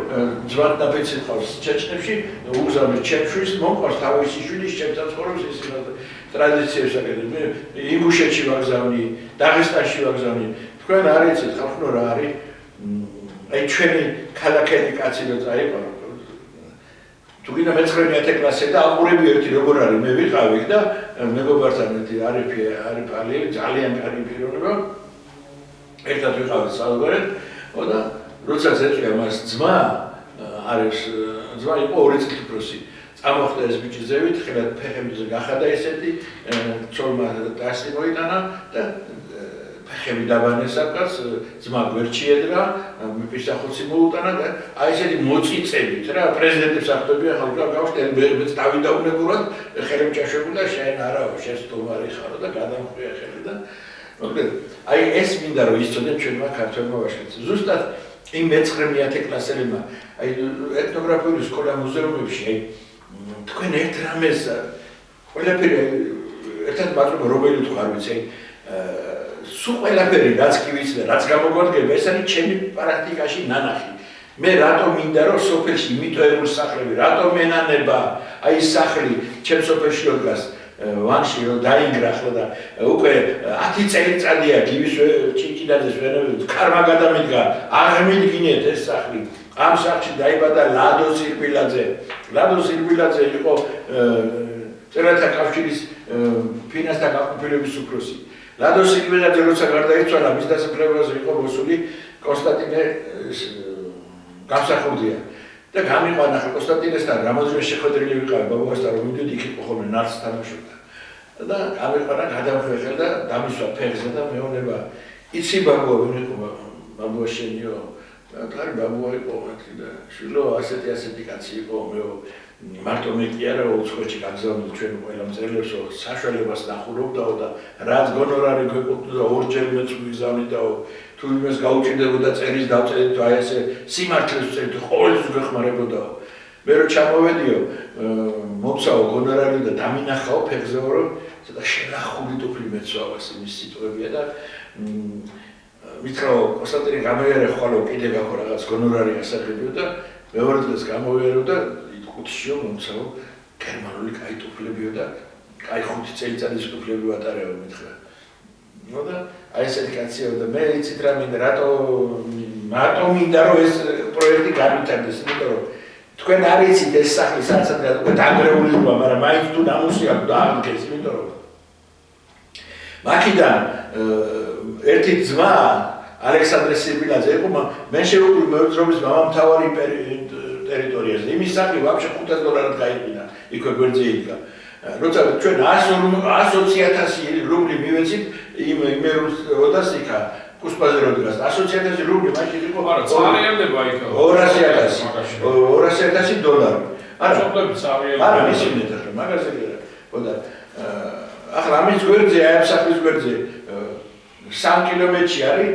C: ძმანდაფიცი ხავს ჩეჩნებში, უგზავნეს ჩემშვილს, მომყავს თავისი შვილის ჩემთან ცხოვრობს ის ტრადიციებს აკეთებ. მე ინგუშეთში ვაგზავნი, დაღესტანში ვაგზავნი. თქვენ არ იცით ხალხო რა არის? აი ჩვენი ქალაქელი კაცი რო წაიყო თუ გინდა მე-19 კლასზე და აყურები ერთი როგორ არის მე ვიყავი და მეგობართან ერთი არიფალი ძალიან კარგი პიროვნება ერთად ვიყავით საუბარად და როცა ზეწვია მას ძმა არის ძმა იყო 2 წლის უფროსი წამოხდა ეს ბიჭი ზევით ხელად ფეხებზე გახადა ესეთი ცოლმა დასი მოიტანა და ხემი დაბანესაკაც ძმა გვერდში ედგა მიფისახოცი მოუტანა და აი ესეთი მოწიწებით რა პრეზიდენტის აღწევია ხალხა გავშტენ მეც დავიდაუნებურად ხელები ჩაშვებული და შენ არაო შენ სტუმარი ხარო და გადამხვია ხელი და მოკლედ აი ეს მინდა რომ იცოდეთ ჩვენმა ქართველმა ვაჟკაცებს ზუსტად იმ მე-19 კლასელებმა აი ეთნოგრაფიული სკოლა მუზეუმებში აი თქვენ ერთ რამეს ყველაფერი ერთად მაგრამ რომელი თუ არ ვიცი სულ ყველაფერი რაც კი ვიცი და რაც გამოგვადგება ეს არის ჩემი პრაქტიკაში ნანახი მე რატომ მინდა რომ სოფელში მიტოვებული სახლები რატომ მენანება აი ეს სახლი ჩემ სოფელში რო დგას ვანში რომ დაინგრახლა და უკვე 10 წელიწადია გივის ჭიჭილაძეს ვენებთ ქარმა გადამიდგა აღმიდგინეთ ეს სახლი ამ სახლში დაიბადა ლადო სირბილაძე იყო წერათა კავშირის ფინანსთა გაყოფილების უფროსი ლადო სირბილაძე როცა გარდაიცვალა მის დასაფლავებაზე იყო მოსული კონსტანტინე გამსახურდია და გამიყვანა კონსტანტინესთან რამოდენიმე შეხვედრილი ვიყავი ბაბუასთან რომ მივდიოდი იქ იყო ხოლმე ნარს თამაშობდა და გამიყვანა გადამხვეხელ და დამისვა ფეხზე და მეუბნება იცი ბაბუა ვინ იყო ბაბუა შენიო კარი ბაბუა იყო მათი და შვილო ასეთი კაცი იყო მე მარტო მე კი არა უცხოეთში გაგზავნილ ჩვენ ყველა მწერლებს საშუალებას ნახულობდაო და რაც გონორარი გვეკუთვნოდა ორჯერ მეც ვიგზავნიდაო თუ იმას გაუჭირდებოდა წერის დავწერით აი ესე სიმართლეს ვწერით ყოველთვის გვეხმარებოდაო მე რო ჩამოვედიო მოცაო გონორარი და დამინახაო ფეხზე რომ ცოტა შენახული ტუფლი მეცვავა იმის სიტყვებია და მითხრა კონსტანტინე გამეერე ხოლო კიდე გაქო რაღაც გონორარი ასახებიო და მეორე დღეს გამოვიერო და კუთშიო მომცაო გერმანული კაი ტუფლებიო და კაი 5 წელიწადის ტუფლები ვატარებო მითხრა ნუ და აი ესეთი კაცია და მე იცით რა მინდა რატო მინდა რომ ეს პროექტი განვითარდეს, იმიტომ რომ თქვენ არ იცით ეს სახლი საცადრად უკვე დაგრეულია, მაგრამ მაინც თუ ნამუსია დაამკეს, იმიტომ რომ მაქიდან ერთი ძმა ალექსანდრე სიბილაძე იყო მენშევიკური მებრძოლების მამამთავარი ტერიტორიაზე. იმის სახლი ვაფშე $500 გაიყიდა, იქვე გვერდზე იდგა. როცა ჩვენ 120,000 რუბლი მივეცით იმ იმერუდას იქა კუსპაზე რო დგას 120,000 რუბლი მაშინ იყო
B: არა წარიელდება იქ
C: 200,000 დოლარი. არა
B: ჩოკლები წარიელდება.
C: არა მისი მეტად მაგაზე ხო და ახლა ამის გვერდზე აი ამ სახლის გვერდზე 3 კილომეტრში არის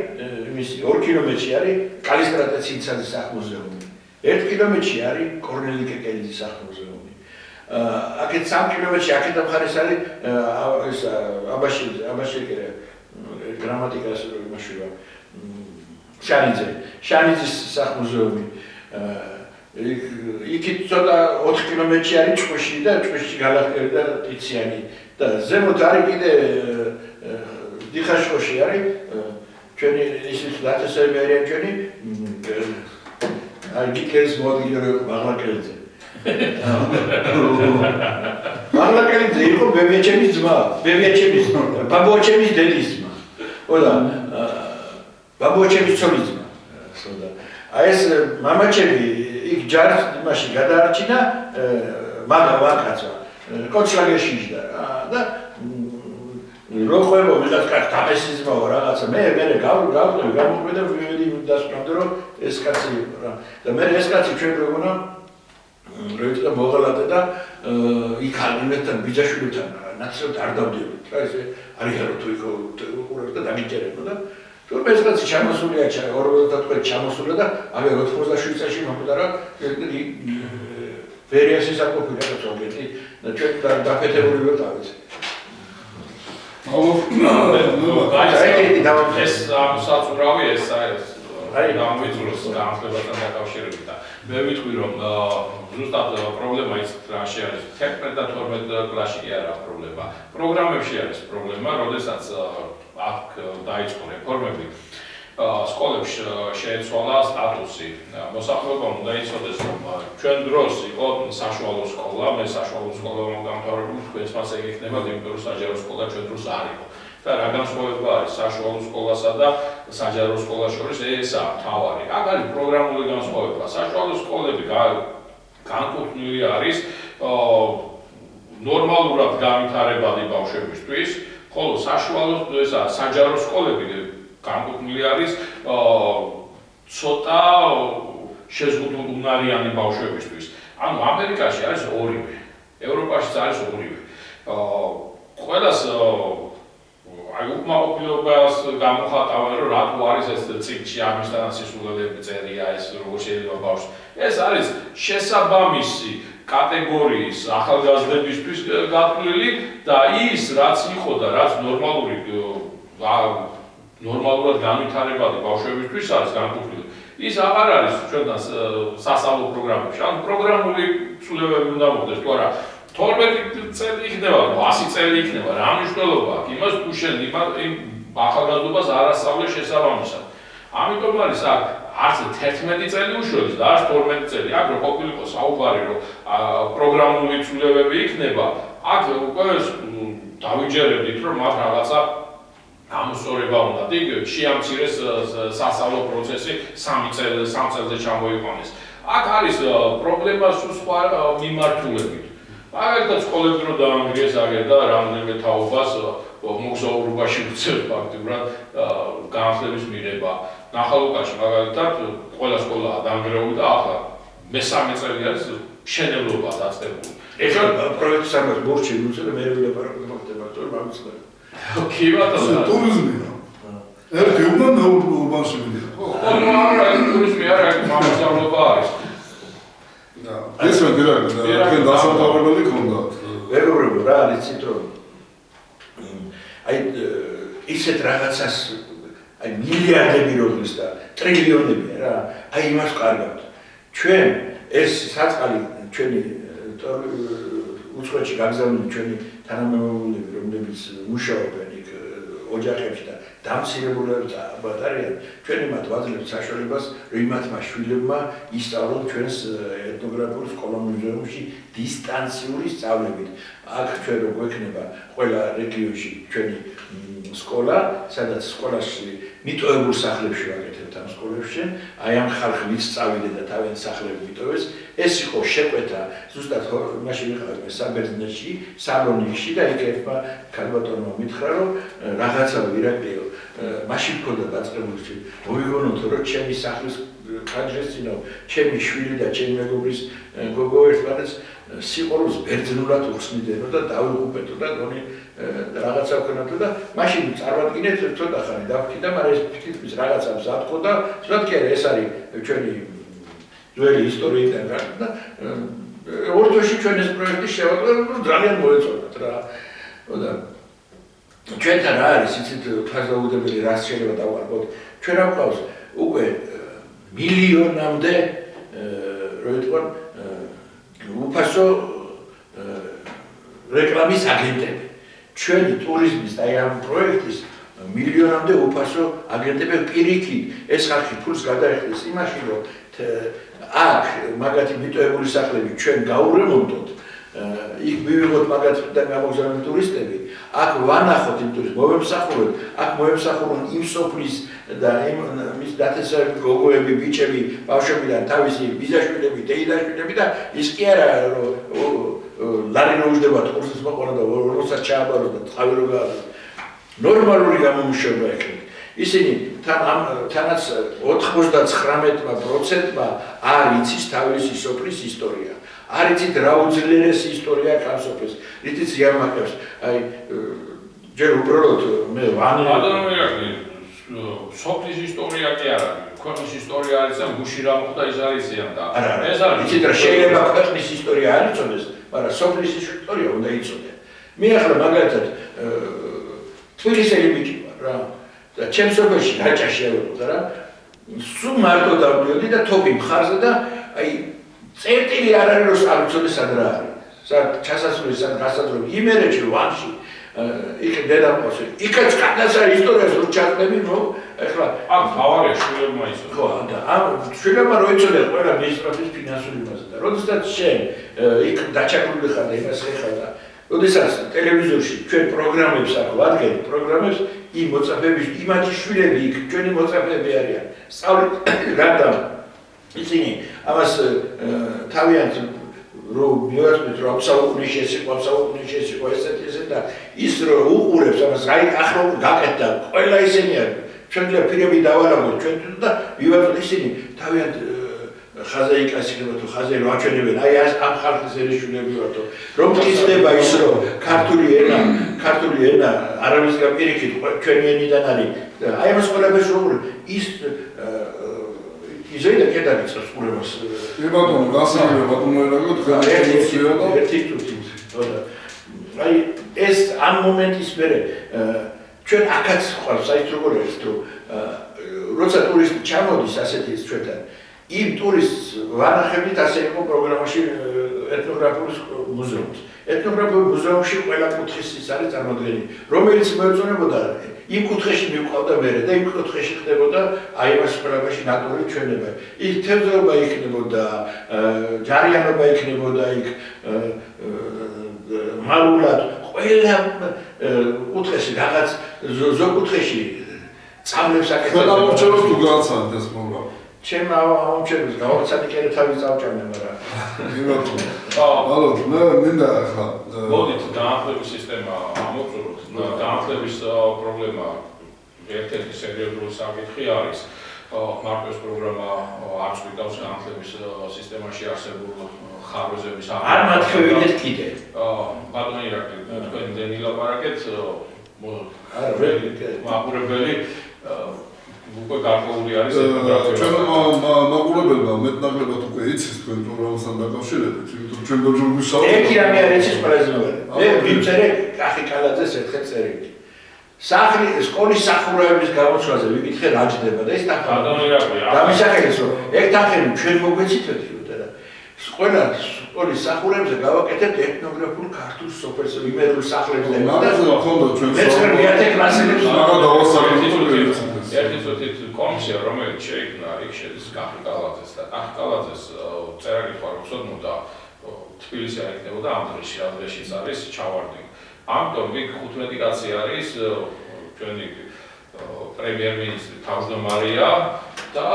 C: იმისი 2 კილომეტრში არის კალისტრატე ცინცაძის სახლ-მუზეუმი. 1 კილომეტრში არის კორნელი კეკელიძის სახლ-მუზეუმი. აქეთ 3 კილომეტრში აქეთ მხარეს არის ეს აბაშეკერე გრამატიკას იმაშია შანიძის სახლ-მუზეუმი. იქით ცოტა 4 კილომეტრში არის ჭყვიში და ჭყვიში გალახტერი და ტიციანი და ზემოთ არის კიდე დიხაშხოში არის ჩვენი ისიც დაწესებები არიან ჩვენი აი გიქეს მოადგილე მაღლაკელიძე. მაღლაკელიძე იყო ბებიაჩემის ძმა, ბაბუაჩემის დედის ძმა. ხო და ბაბუაჩემის ცოლის ძმა. ხო და აი ეს მამაჩემი იქ ჯარს იმაში გადაარჩინა მაგაცვა. კოჩლაგეში იჯდა და რო ხვევა ვიღაც კაცს დაბესიზმაო რაღაცა მე გავყვე გამოყვედა ვიდი დასწრამდე რომ ეს კაცი და მე ეს კაცი ჩვენ როგორ როიტა მოღალატე და იქ ალიმეთთან ბიძაშვილთან ნაცნობად არ დავდივით რა ესე არიხარო თუ იქ უყურებ და დაგიჭერებო და თურმე ეს კაცი ჩამოსულია 2015 ჩამოსულა და აგე 87 წელს მოკვდა რა ვერიასის აკოფილი რა თქმა და ჩვენ დაფეთებული ვარ დავით
B: ეს საწურავი ეს აი გამვიწუროს განხლებასთან დაკავშირებით და მე ვიტყვი რომ ზუსტად პრობლემა ის რაში არის 11 და 12 კლასში კი არა პრობლემა პროგრამებში არის პრობლემა როდესაც აქ დაიწყო რეფორმები სკოლებში შეეცვალა სტატუსი მოსახლეობამ უნდა იცოდეს რომ ჩვენ დროს იყო საშუალო სკოლა მე საშუალო სკოლა მომგამთავრებული თქვენს მას ეგ იქნება იმიტომ რომ საჯარო სკოლა ჩვენ დროს არ იყო და რა განსხვავება არის საშუალო სკოლასა და საჯარო სკოლას შორის ესაა მთავარი აქ არის პროგრამული განსხვავება საშუალო სკოლები განკუთვნილი არის ნორმალურად განვითარებადი ბავშვებისთვის ხოლო საშუალო ესაა საჯარო სკოლები განკუთვნილი არის ცოტა შეზღუდულნარიანი ბავშვებისთვის. ანუ ამერიკაში არის ორივე, ევროპაშიც არის ორივე. ყველას აი უკმაყოფილებას გამოხატავენ რომ რატო არის ეს წიგნში ამისთან სისულელები წერია ეს როგორ შეიძლება ბავშვს. ეს არის შესაბამისი კატეგორიის ახალგაზრდებისთვის გათვლილი და ის რაც იყო და რაც ნორმალურად განვითარებადი ბავშვებისთვის არის განკუთვნილი. ის აღარ არის ჩვენთან სასწავლო პროგრამებში. ანუ პროგრამული ცვლილებები უნდა მოხდეს, თუ არა 12 წელი იქნება, 100 წელი იქნება, რა მნიშვნელობა აქვს იმას თუ შენ იმ ახალგაზრდობას არ ასწავლე შესაბამისად. ამიტომ არის აქ არც 11 წელი უშუალოდ და არც 12 წელი. აქ რო ყოფილიყო საუბარი რომ პროგრამული ცვლილებები იქნება, აქ უკვე დავიჯერებდით რომ მათ რაღაცა გამოსწორება უნდა და იგივე შეამცირეს სასწავლო პროცესი 3 წელზე ჩამოიყვანეს. აქ არის პრობლემა სხვა მიმართულებით. მაგალითად სკოლები რო დაანგრიეს აგერ და რამდენიმე თაობას მოგზაურობაში უწევს ფაქტიურად განათლების მიღება. ნახალუკაში მაგალითად ყველა სკოლაა დანგრეული და ახლა მე-3 წელი არის მშენებლობა დაწყებული.
C: ეხლა პროექტს ამას მორჩილუცე და მე ვილაპარაკო მაგდებატო მაგწყდა.
B: კი ბატონო
A: ტურიზმია. ერთი უნდა ურბანში მიდიხარ.
B: ხო, არა, ტურიზმი არა, მამასწავლებლობა არის.
A: ეს თქვენ დასამთავრებელი ქონდათ.
C: ვერობრებო რა არის ციტრონი. აი ისეთ რაღაცას აი მილიარდები როგორც და ტრილიონები რა. აი იმას კარგავთ. ჩვენ ეს საწყალი ჩვენი უცხოეთში გაგზავნილი ჩვენი თანამემამულეები რომლებიც მუშაობენ იქ ოჯახებში და დამცირებულებს არიან, ჩვენ იმათ ვაძლევთ საშუალებას, რომ იმათმა შვილებმა ისწავლონ ჩვენს ეთნოგრაფიულ სკოლა-მუზეუმში დისტანციური სწავლებით. აქ ჩვენ რო გვექნება ყველა რეგიონში ჩვენი სკოლა, სადაც სკოლაში მიტოვებულ სახლებში ვაკეთებთ ამ სკოლებში, აი ამ ხალხი ვინც წავიდა და თავიანთ სახლებში მიტოვეს, ეს იყო შეკვეთა ზუსტად მაშინ ვიყავით საბერძნეთში, სალონიკში და იქ ერთმა ქალბატონმა მითხრა, რომ რაღაცა ირაკლიო, მაშინ მქონდა დაწყებული, მოიგონოთ რომ ჩემი სახლის კადრესინო, ჩემი შვილი და ჩემი მეგობრის გოგო ერთმანეთს სიყვარულს ბერძნულად უხსნიდენო და დავიღუპეთო და გონი რაღაცა ვქონათო და მაშინ წარმატკინეთ ცოტა ხანი დავხდი და მაგრამ ეს თითქმის რაღაცა მზადყო და ცოტა კი არა ეს არის ჩვენი ძველი ისტორიიდან და ორ თვეში ჩვენ ეს პროექტი შევაკეთეთ ძალიან მოეწონათ რა და ჩვენთან რა არის იცით ფაზაუდებელი რაც შეიძლება დავყაროთ ჩვენ აყვავს უკვე მილიონამდე რო იტყვან უფასო რეკლამის აგენტები. ჩვენი ტურიზმის და ამ პროექტის მილიონამდე უფასო აგენტები პირიქით ეს ხალხი ფულს გადაეხლის იმაში, რომ აქ მაგათი მიტოვებული სახლები ჩვენ გავურემონტოთ, იქ მივიღოთ მაგათიდან გამოგზავნილი ტურისტები, აქ ვანახოთ იმ ტურისტებს, მოვემსახუროთ, აქ მოემსახურონ იმ სოფლის და მის დათესავები გოგოები, ბიჭები, ბავშვებიდან თავისი ბიძაშვილები, დეიდაშვილები და ის კი არა რომ ლარი ნოუჯდება ტურისტს მოყვანა და 40-ს ჩააბარო და თავი რო გააბარო. ნორმალური გამომუშავება ექნება. ისინი თანაც 99% არ იცის თავისი სოფლის ისტორია. არ იცით რა უძლიერესი ისტორია აქვს ამ სოფლის. რითიც იამაკებს. აი ჯერ უბრალოდ მე ვანი სოფლის ისტორია კი არა. ქვეყნის ისტორია არის და გუში რა მოხდა ის არ იციან და ეს არის. იცით რა შეიძლება ქვეყნის ისტორია არ იცოდეს, მაგრამ სოფლის ისტორია უნდა იცოდე. მე ახლა მაგალითად თბილისელი ბიჭი ვარ რა. და ჩემს სოფელში რაჭაში ავიღოთ რა. სულ მარტო დავდიოდი და თოფი მხარზე და აი წერტილი არ არის რომ არ ვიცოდი სად რა არის. სად ჩასასვლელი სად გასაძრობი იმერეთში ვანში იქ დედამყოს იქაც კადასტრის ისტორიას რო ჩაწყდები ნუ ეხლა
B: აქ თავარია შვილებმა იცოდნენ.
C: ხო და ამ შვილებმა რო იცოდნენ ყველა მინისტრობის ფინანსური მასა და როდესაც შენ იქ დაჩაგრული ხარ და იმას ეხარ და როდესაც ტელევიზორში ჩვენ პროგრამებს აქ ვადგენთ პროგრამებს იმ მოწაფეების იმათი შვილები იქ ჩვენი მოწაფეები არიან სწავლით რატომ ისინი ამას თავიანთ რომ მივაწვით რომ საუკუნის შესიყო ესეთი და ის რომ უყურებს ამას აი ახლა გაკეთდა ყველა ისინი არის ჩვენგლა პირები დავალაგოთ ჩვენ და მივაწვით ისინი თავიანთ ხაზე იკასიკება თუ ხაზე რო აჩვენებენ აი ამ ხალხის ერიშვილები ვართ რომ ხიზდება ის რომ ქართული ენა არავისგან პირიქით ჩვენი ენიდან არის აი ამას ყველაფერს რომ ის იზეიდა კედარის ყურებას
A: ბატონო გასაგებია ბატონო ერაგო თქვენ
C: ერთი თუთი აი ეს ამ მომენტის მერე ჩვენ აქაც ხარ საით როგორ არის თუ როცა ტურისტი ჩამოდის ასეთი ჩვენთან იმ ტურისტს ვანახებით ასე იყო პროგრამაში ეთნოგრაფიულ მუზეუმს. ეთნოგრაფიულ მუზეუმში ყველა კუთხის ის არის წარმოდგენილი, რომელიც მოეწონებოდა იმ კუთხეში მივყავდა მერე და იმ კუთხეში ხდებოდა აი ამას ყველაფერში ნატურული ჩვენება. იქ თევზაობა იქნებოდა, ჯარიანობა იქნებოდა იქ მარულად ყველა კუთხეში რაღაც ზოგ კუთხეში წამლებს აკეთებდა.
A: ყველა მოჩვენოს თუ გააცანთ ეს პროგრამა.
C: ჩემ ამჩერებს გავაცანი კიდე თავის წავჭამე მაგრამ
A: ალბათ მე მინდა ახლა
B: მოდით დაახლოების სისტემა ამოვწუროთ დაახლოების პრობლემა ერთ-ერთი სერიოზული საკითხი არის მარტო ეს პროგრამა არც ვიდავს დაახლოების სისტემაში არსებულ ხარვეზების
C: არ მათქევინეთ კიდე
B: ბატონო ირაკლი თქვენ დენი ლაპარაკეთ
C: არა ველი
B: მაყურებელი უკვე გარკვეული არის ეთნოგრაფია.
A: ჩვენ მაყურებელმა მეტნაკლებად უკვე იცის თქვენ პროგრამასთან დაკავშირებით, იმიტომ ჩვენ ბევრჯერ ვისაუბრეთ.
C: ერთი რამე არ იცის ყველაზე ნორმალი. მე ვიწერე კახი კალაძეს ერთხელ წერილი. სკოლის სახუროების გამოცვლაზე ვიკითხე რა ჯდება და ის
B: ბატონო ირაკლი
C: დამისახელეს რომ ეგ თანხები ჩვენ მოგვეცითეთ და ყველა სკოლის სახურებზე გავაკეთებთ ეთნოგრაფულ ქართულ სოფელს იმერულ სახლებზე და მეცხრე კლასელებს
B: ერთი წუთით კომისია რომელიც შეიქმნა იქ შედის კახიკალაძეს და კახიკალაძეს წერა გითხარ რომ ცოდნოდა თბილისი არ იქნებოდა ამ დღეში ადრეშიც არის ჩავარდი ამიტომ იქ 15 კაცი არის ჩვენი პრემიერ-მინისტრი თავმჯდომარეა და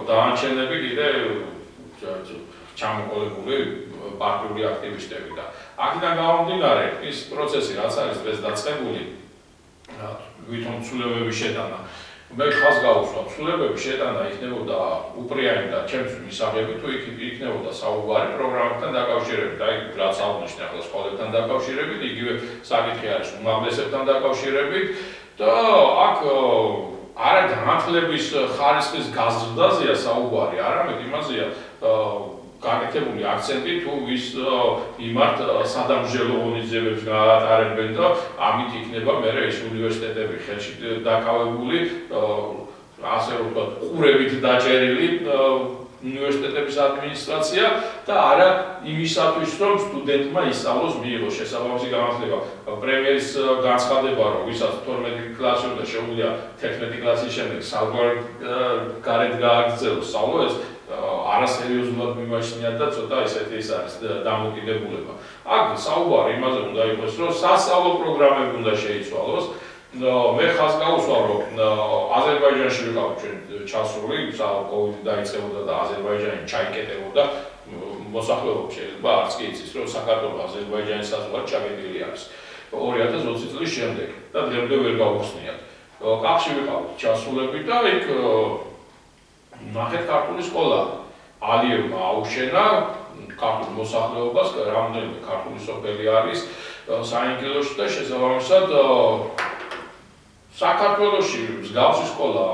B: დაანჩენები კიდე ჩამოყოლებული პარტიული აქტივისტები და აქედან გამომდინარე ის პროცესი რაც არის დღეს დაწყებული ვითომ ცვლილებების შეტანა მე ხაზს გავუსვა ცვლილებების შეტანა იქნებოდა უპრიანი და ჩემს მისაღები თუ იქნებოდა საუბარი პროგრამებთან დაკავშირებით აი რაც აღნიშნე ახლა სკოლებთან დაკავშირებით იგივე საკითხი არის უმაღლესებთან დაკავშირებით და აქ არა განათლების ხარისხის გაზრდაზეა საუბარი არამედ იმაზეა გაკეთებული აქცენტი თუ ვის იმართ სადამსჯელო ღონისძიებებს გაატარებენ და ამით იქნება მერე ეს უნივერსიტეტები ხელში დაკავებული ასე რომ ვთქვათ ყურებით დაჭერილი უნივერსიტეტების ადმინისტრაცია და არა იმისათვის რომ სტუდენტმა ისწავლოს მიიღოს შესაბამისი განათლება პრემიერის განცხადება რომ ვისაც 12 კლასი უნდა შეუძლია 11 კლასის შემდეგ საუბარი გარეთ გააგრძელოს სწავლა ეს არასერიოზულად მიმაჩნია და ცოტა ისეთი ის არის დამოკიდებულება. აქ საუბარი იმაზე უნდა იყოს, რომ სასწავლო პროგრამები უნდა შეიცვალოს. მე ხაზს გავუსვა, რომ აზერბაიჯანში ვიყავ ჩვენ ჩასული, COVID დაიწყებოდა და აზერბაიჯანი ჩაიკეტებოდა. მოსახლეობა შეიძლება არც კი იცის, რომ საქართველოს აზერბაიჯანის საზღვარი ჩაგედილი არის 2020 წლის შემდეგ და დღემდე ვერ გავუხსნიათ. კახში ვიყავ ჩასულები და იქ ნახეთ ქართული სკოლა ალიევმა აუშენა ქართულ მოსახლეობას რამდენიმე ქართული სოფელი არის საინგილოში და შესაბამისად საქართველოში მსგავსი სკოლა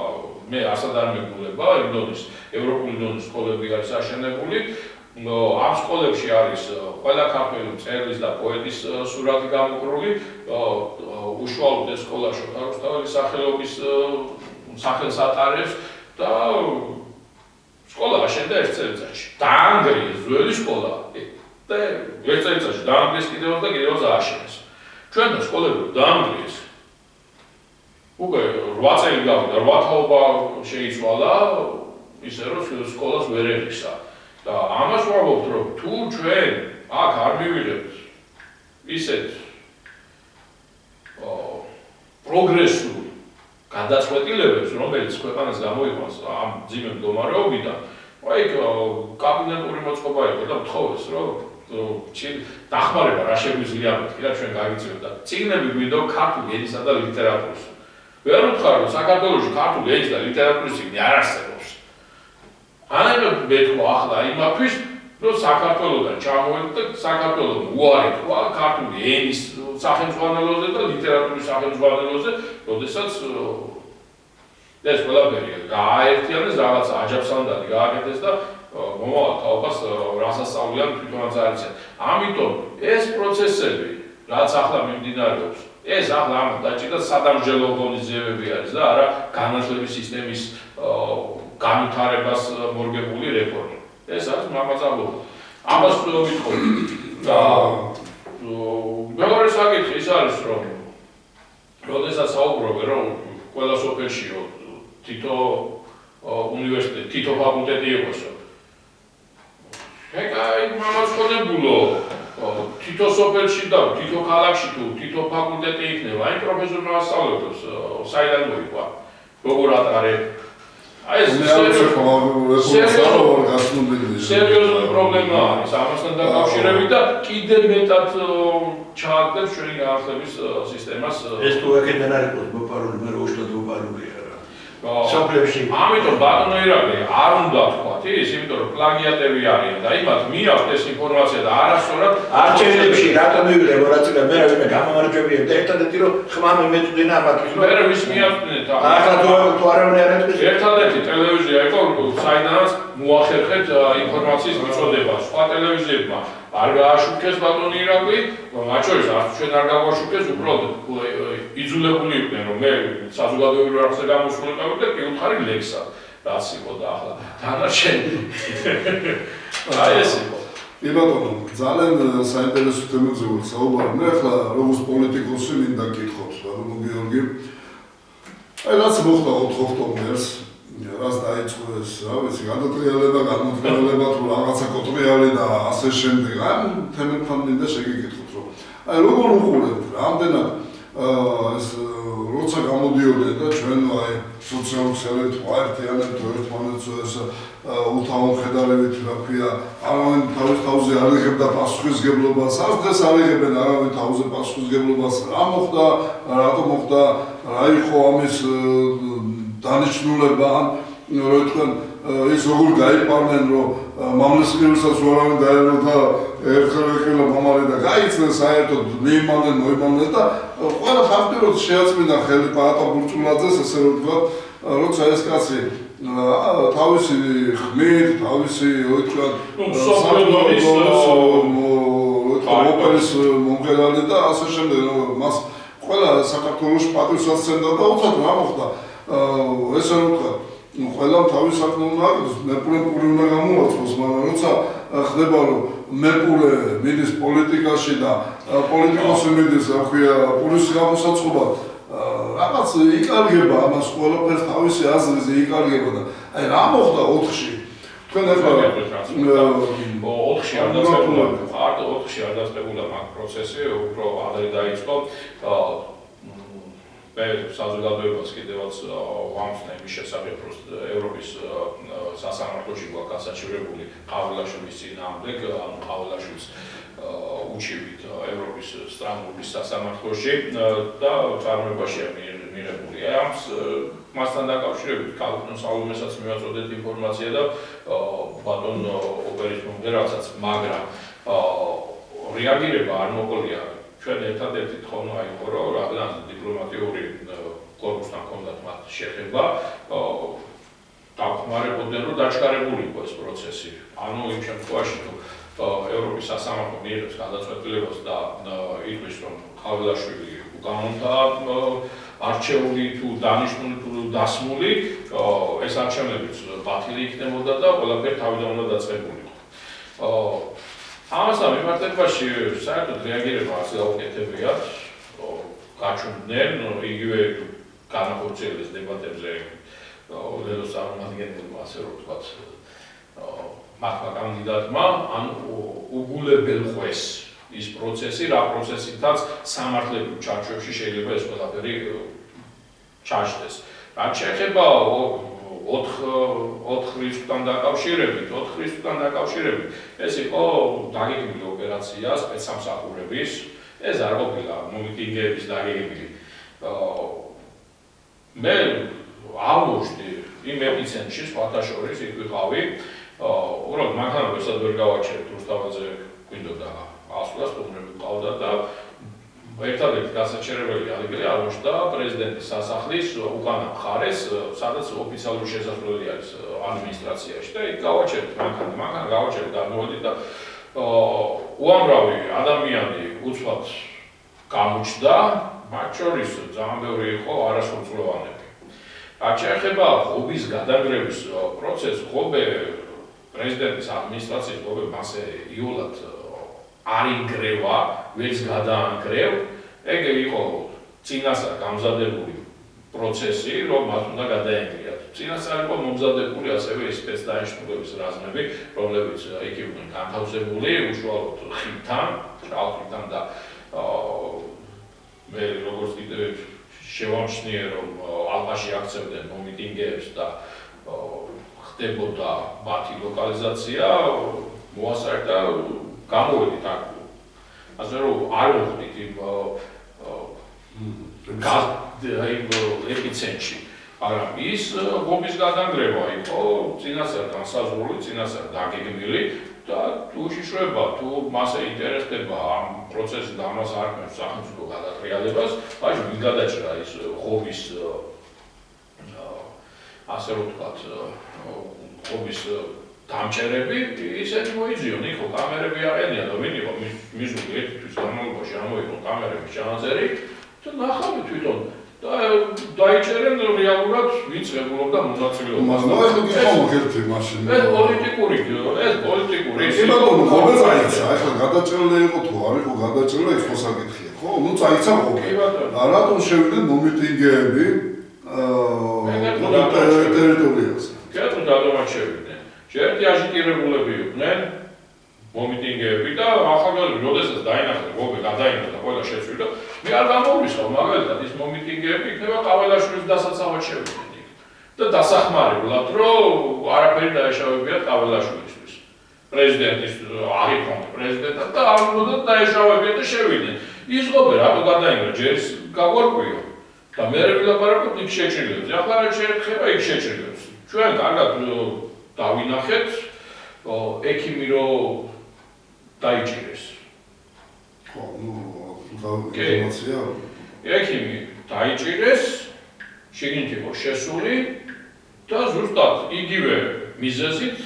B: მე არცად არ მეგულება იმ დონის ევროპული დონის სკოლები არის აშენებული ამ სკოლებში არის ყველა ქართველი მწერლის და პოეტის სურათი გამოკრული უშუალოდ ეს სკოლა შოთა რუსთაველის სახელობის სახელს ატარებს და სკოლა აშენდა ერთ წელიწადში. დაანგრიეს ძველი სკოლა და ერთ წელიწადში დაანგრიეს კიდევ და კიდევ ააშენეს. ჩვენთან სკოლები დაანგრიეს. უკვე 8 წელი გავიდა, 8 თაობა შეიცვალა, ისე რომ სკოლას ვერ ერიხსა. და ამას ვამბობთ, რომ თუ ჩვენ აქ არ მივიღებთ ისეთ პროგრესულ გადაწყვეტილებებს, რომელიც ქვეყანას გამოიყვანს ამ ძიმე მდგომარეობიდან, აი კაბინეტური მოწყობა იყო და მთხოვეს, რომ დახმარება რა შეგვიძლია მეთქი და ჩვენ გავიწევთ და წიგნები გვინდა ქართული ენისა და ლიტერატურის. ვერ ვთქვა, რომ საქართველოში ქართული ენის და ლიტერატურის წიგნი არ არსებობს. ანებად მეთქვა ახლა იმათვის, რომ საქართველოდან ჩამოვედი და საქართველოს უარი თქვა ქართული ენის სახელმძღვანელოზე და ლიტერატურის სახელმძღვანელოზე, როდესაც ეს ყველაფერი გააერთიანეს რაღაც აჯაფსანდალი გააკეთეს და მომავალ თაობას რასასწავლიან თვითონაც არ იციან. ამიტომ ეს პროცესები, რაც ახლა მიმდინარეობს, ეს ახლა ამ დაჭირდა სადამსჯელო ღონისძიებები არის და არა განათლების სისტემის განვითარებას მორგებული რეფორმა. ეს არის მამაწავლობა. ამას ვიტყოდი. და მეორე საკითხი ის არის, რომ როდესაც საუბრობენ, რომ ყველა სოფელშიო თითო უნივერსიტეტი, თითო ფაკულტეტი იყოსო. ეგაი მამაცხოვებულო თითო სოფელში და თითო ქალაქში თუ თითო ფაკულტეტი იქნება, აი პროფესორმა ასწავლებს საიდან მოიყვა, როგორ ატარებ. აი ეს სერიოზული პრობლემა არის ამასთან დაკავშირებით და კიდევ მეტად ჩააგდებს ჩვენი განათლების სისტემას.
C: ეს თუ აქედან არ იყოს მოპარული, მე უბრალოდ მოპარულია რა. სოფლებში.
B: ამიტომ ბატონო ირაკლი არ უნდა თქვათ ის, იმიტომ რომ პლაგიატები არიან და იმათ მიაქვთ ეს ინფორმაცია და არასწორად
C: არჩევნებში რატომ მივიღებო რაც იქნება მე ვინმე გამომარჯვებია და ერთადერთი რომ ხმამე მეწვდენა ამათთვის
B: მე ვის მიაწვდენთ
C: ახლა თუ არავინ არ ეთქვის
B: ერთადერთი ტელევიზია იყო საიდანაც მოახერხეთ ინფორმაციის მიწოდება სხვა ტელევიზიებმა არ გააშუქეს ბატონი ირაკლი მათ შორის არც ჩვენ არ გავაშუქეს უბრალოდ იძულებული იყვნენ რომ მე საზოგადოებრივ არხზე გამოსულიყავი და კი უთხარი ლექსად რაც იყო და ახლა დანარჩენი აი ეს იყო
A: კი ბატონო, ძალიან საინტერესო თემებზე ვარ საუბარი. მე ახლა როგორც პოლიტიკოსი მინდა გითხოთ, ბატონო გიორგი. აი რაც მოხდა 4 ოქტომბერს, რაც დაიწყო ეს, რა ვიცი, გადატრიალება, გამოტრიალება თუ რაღაცა კოტრიალი და ასე შემდეგ. აი თემებთან მინდა შეგეკითხოთ, რომ აი როგორ უყურებთ, რამდენად ეს როცა გამოდიოდნენ და ჩვენ აი სოციალურ ქსელებით ვაერთიანებთ ერთმანეთს ეს უთავო ხედავით, რა ქვია, არავინ თავის თავზე არ იღებდა პასუხისგებლობას, არც დღეს არ იღებენ არავინ თავზე პასუხისგებლობას, რა მოხდა, რატო მოხდა, რა იყო ამის დანიშნულება, რო თქვენ ის როგორ გაიპარნენ, რომ მამლის ყივილსაც ვარავინ დაებრუნდა ერთხელ მომარი და გაიცნეს საერთოდ მიიმანდნენ, მოიმანდნენ და ყველა ფაქტიურად შეაწმინდა ხელი პაატა ბურჭულაძეს, ესე რომ ვთქვა, როცა ეს კაცი თავისი ხმით, თავისი თქვენ ოპერის მომღერალი და ასე შემდეგ, მას ყველა საქართველოს პატრიოტსაც სცემდა და უცად რა მოხდა, ესე რომ ვთქვა, ყველამ თავის საქმე უნდა აქვს, მეპულე პური უნდა გამოაცხოს, მაგრამ როცა ხდება, რომ მეპულე მიდის პოლიტიკაში და პოლიტიკოსი მიდის, რა ქვია, პურის გამოსაცხობად, რაღაც იკარგება ამას ყველაფერს თავისი აზრზე იკარგება და აი რა მოხდა 4-ში? თქვენ ახლა
B: 4-ში არ დაწყებულა, ხართ 4-ში არ დაწყებულა მაგ პროცესი, უფრო ადრე დაიწყო. მე საზოგადოებას კიდევაც ვამხნევ იმის შესახებ, რომ ევროპის სასამართლოში გვაქვს გასაჩივრებული ყავილაშვილის წინააღმდეგ, ანუ ყავილაშვილს უჩივით ევროპის სტრასბურგის სასამართლოში და წარმოებაშია მიღებული. მასთან დაკავშირებით ქალბატონ სალომესაც მივაწოდეთ ინფორმაცია და ბატონ ოპერის მომღერალსაც, მაგრამ რეაგირება არ მოყოლია. ჩვენ ერთადერთი თხოვნა იყო, რომ რაღაც დიპლომატიური კორპუსთან ჰქონდათ მათ შეხება, დახმარებოდნენ, რომ დაჩქარებული იყო ეს პროცესი. ანუ იმ შემთხვევაში, თუ ევროპის სასამართლო მიიღებს გადაწყვეტილებას და იტყვის, რომ ყავილაშვილი უკანონოა არჩეული თუ დანიშნული თუ დასმული, ეს არჩევნებიც ბათილი იქნებოდა და ყველაფერი თავიდან უნდა დაწყებულიყო. ამასთან მიმართებაში საერთოდ რეაგირება არც გაუკეთებიათ, გაჩვენდნენ იგივე განახორციელეს დებატებზე ლელოს წარმომადგენელმა, ასე რომ ვთქვათ, მათმა კანდიდატმა, ან უგულებელ ხვეს ის პროცესი, რა პროცესითაც სამართლებრივ ჩარჩოებში შეიძლება ეს ყველაფერი ჩაჯდეს. რაც შეეხება 4 რიცხვთან დაკავშირებით, ეს იყო დაგეგმილი ოპერაცია სპეცსამსახურების, ეს არ ყოფილა მომიტინგეების დაგეგმილი. მე აუგუსტი იმ ეპიცენტრში სხვათა შორის იქ ვიყავი, უბრალოდ მანქანებსაც ვერ გავაჩერეთ, რუსთაველზე გვინდოდა ასვლა, სტუმრები ყავდა და ერთადერთი გასაჩერებელი ადგილი აღმოჩნდა პრეზიდენტის სასახლის უკანა მხარეს, სადაც ოფიციალური შესასვლელი არის ადმინისტრაციაში და იქ გავაჩერეთ მანქანა გავაჩერეთ და მოვედით და უამრავი ადამიანი უცბად გამოჩნდა, მათ შორის ძალიან ბევრი იყო არასრულწლოვანები. რაც შეეხება ღობის გადაგრევის პროცესს, ღობე პრეზიდენტის ადმინისტრაციის ღობე მასე იოლად არ იგრევა, ვერც გადაანგრევ, ეგ იყო წინასწარ გამზადებული პროცესი, რომ მას უნდა გადაენგრიათ. წინასწარ იყო მომზადებული ასევე ის სპეცდანიშნულების რაზმები, რომლებიც იქ იყვნენ განთავსებული უშუალოდ ხიდთან, ჭალხიდთან და მე როგორც კიდევ შევამჩნიე, რომ ალყაში აქცევდნენ მომიტინგეებს და ხდებოდა მათი ლოკალიზაცია, მოასწარდა გამოვედით აქ. ასე რომ არ მოხდით იმ ეპიცენტრში. მაგრამ ის ღობის გადანგრევა იყო წინასწარ განსაზღვრული, წინასწარ დაგეგმილი და თუ უშიშროება, თუ მასე ინტერესდება ამ პროცესს და ამას არ ქმნავს სახელმწიფო გადატრიალებას, მაშინ ვინ გადაჭრა ის ღობის ასე რომ ვთქვათ, ღობის დამჭერები, ისეთი მოიძიონ, იქო კამერები აყენია და ვინ იყო მისული ერთი თვის განმავლობაში ამოიღო კამერების ჩანაწერი და ნახავთ თვითონ და დაიჭერენ რეალურად ვინც ღებულობდა მონაწილეობას.
A: მაგრამ ახლა გიხმობ ერთი მაშინ.
B: ეს პოლიტიკური.
A: კი ბატონო, ხომ წაიცა, ახლა გადაჭრილი იყო თუ არ იყო გადაჭრილი, ეს ხო საკითხია, ხო? ნუ წაიცა ყოფილი. რატომ შევიდნენ მომიტინგეები ტერიტორიაზე?
B: კეთილ დაგემარჩევიდნენ. ერთი აჟიტირებულები იყვნენ მომიტინგეები და ახალგაზრდები, როდესაც დაინახეს, გოგე გადაინახა, ყველა შეცვიდა. მე არ გამოვისხავ, მაგალითად ის მომიტინგეები იქნება ყაველაშვილის დასაცავად შევიდნენ იქ. და დასახმარებლად, რომ არაფერი დაეშავებიათ ყაველაშვილისთვის. პრეზიდენტის აღიქვამთ პრეზიდენტად და არ უნდა დაეშავებიათ და შევიდნენ. იზღობენ, რატო გადაინგრა, ჯერ გაგვარკვიო. და მე ვილაპარაკობ იქ შეჭრილებს. ახლა რა შეეხება იქ შეჭრილებს. ჩვენ კარგად დავინახეთ, ექიმი რო დაიჭირეს.
A: ხო, ნუ ინფორმაცია.
B: ექიმი დაიჭირეს, შიგნით იყო შესული და ზუსტად იგივე მიზეზით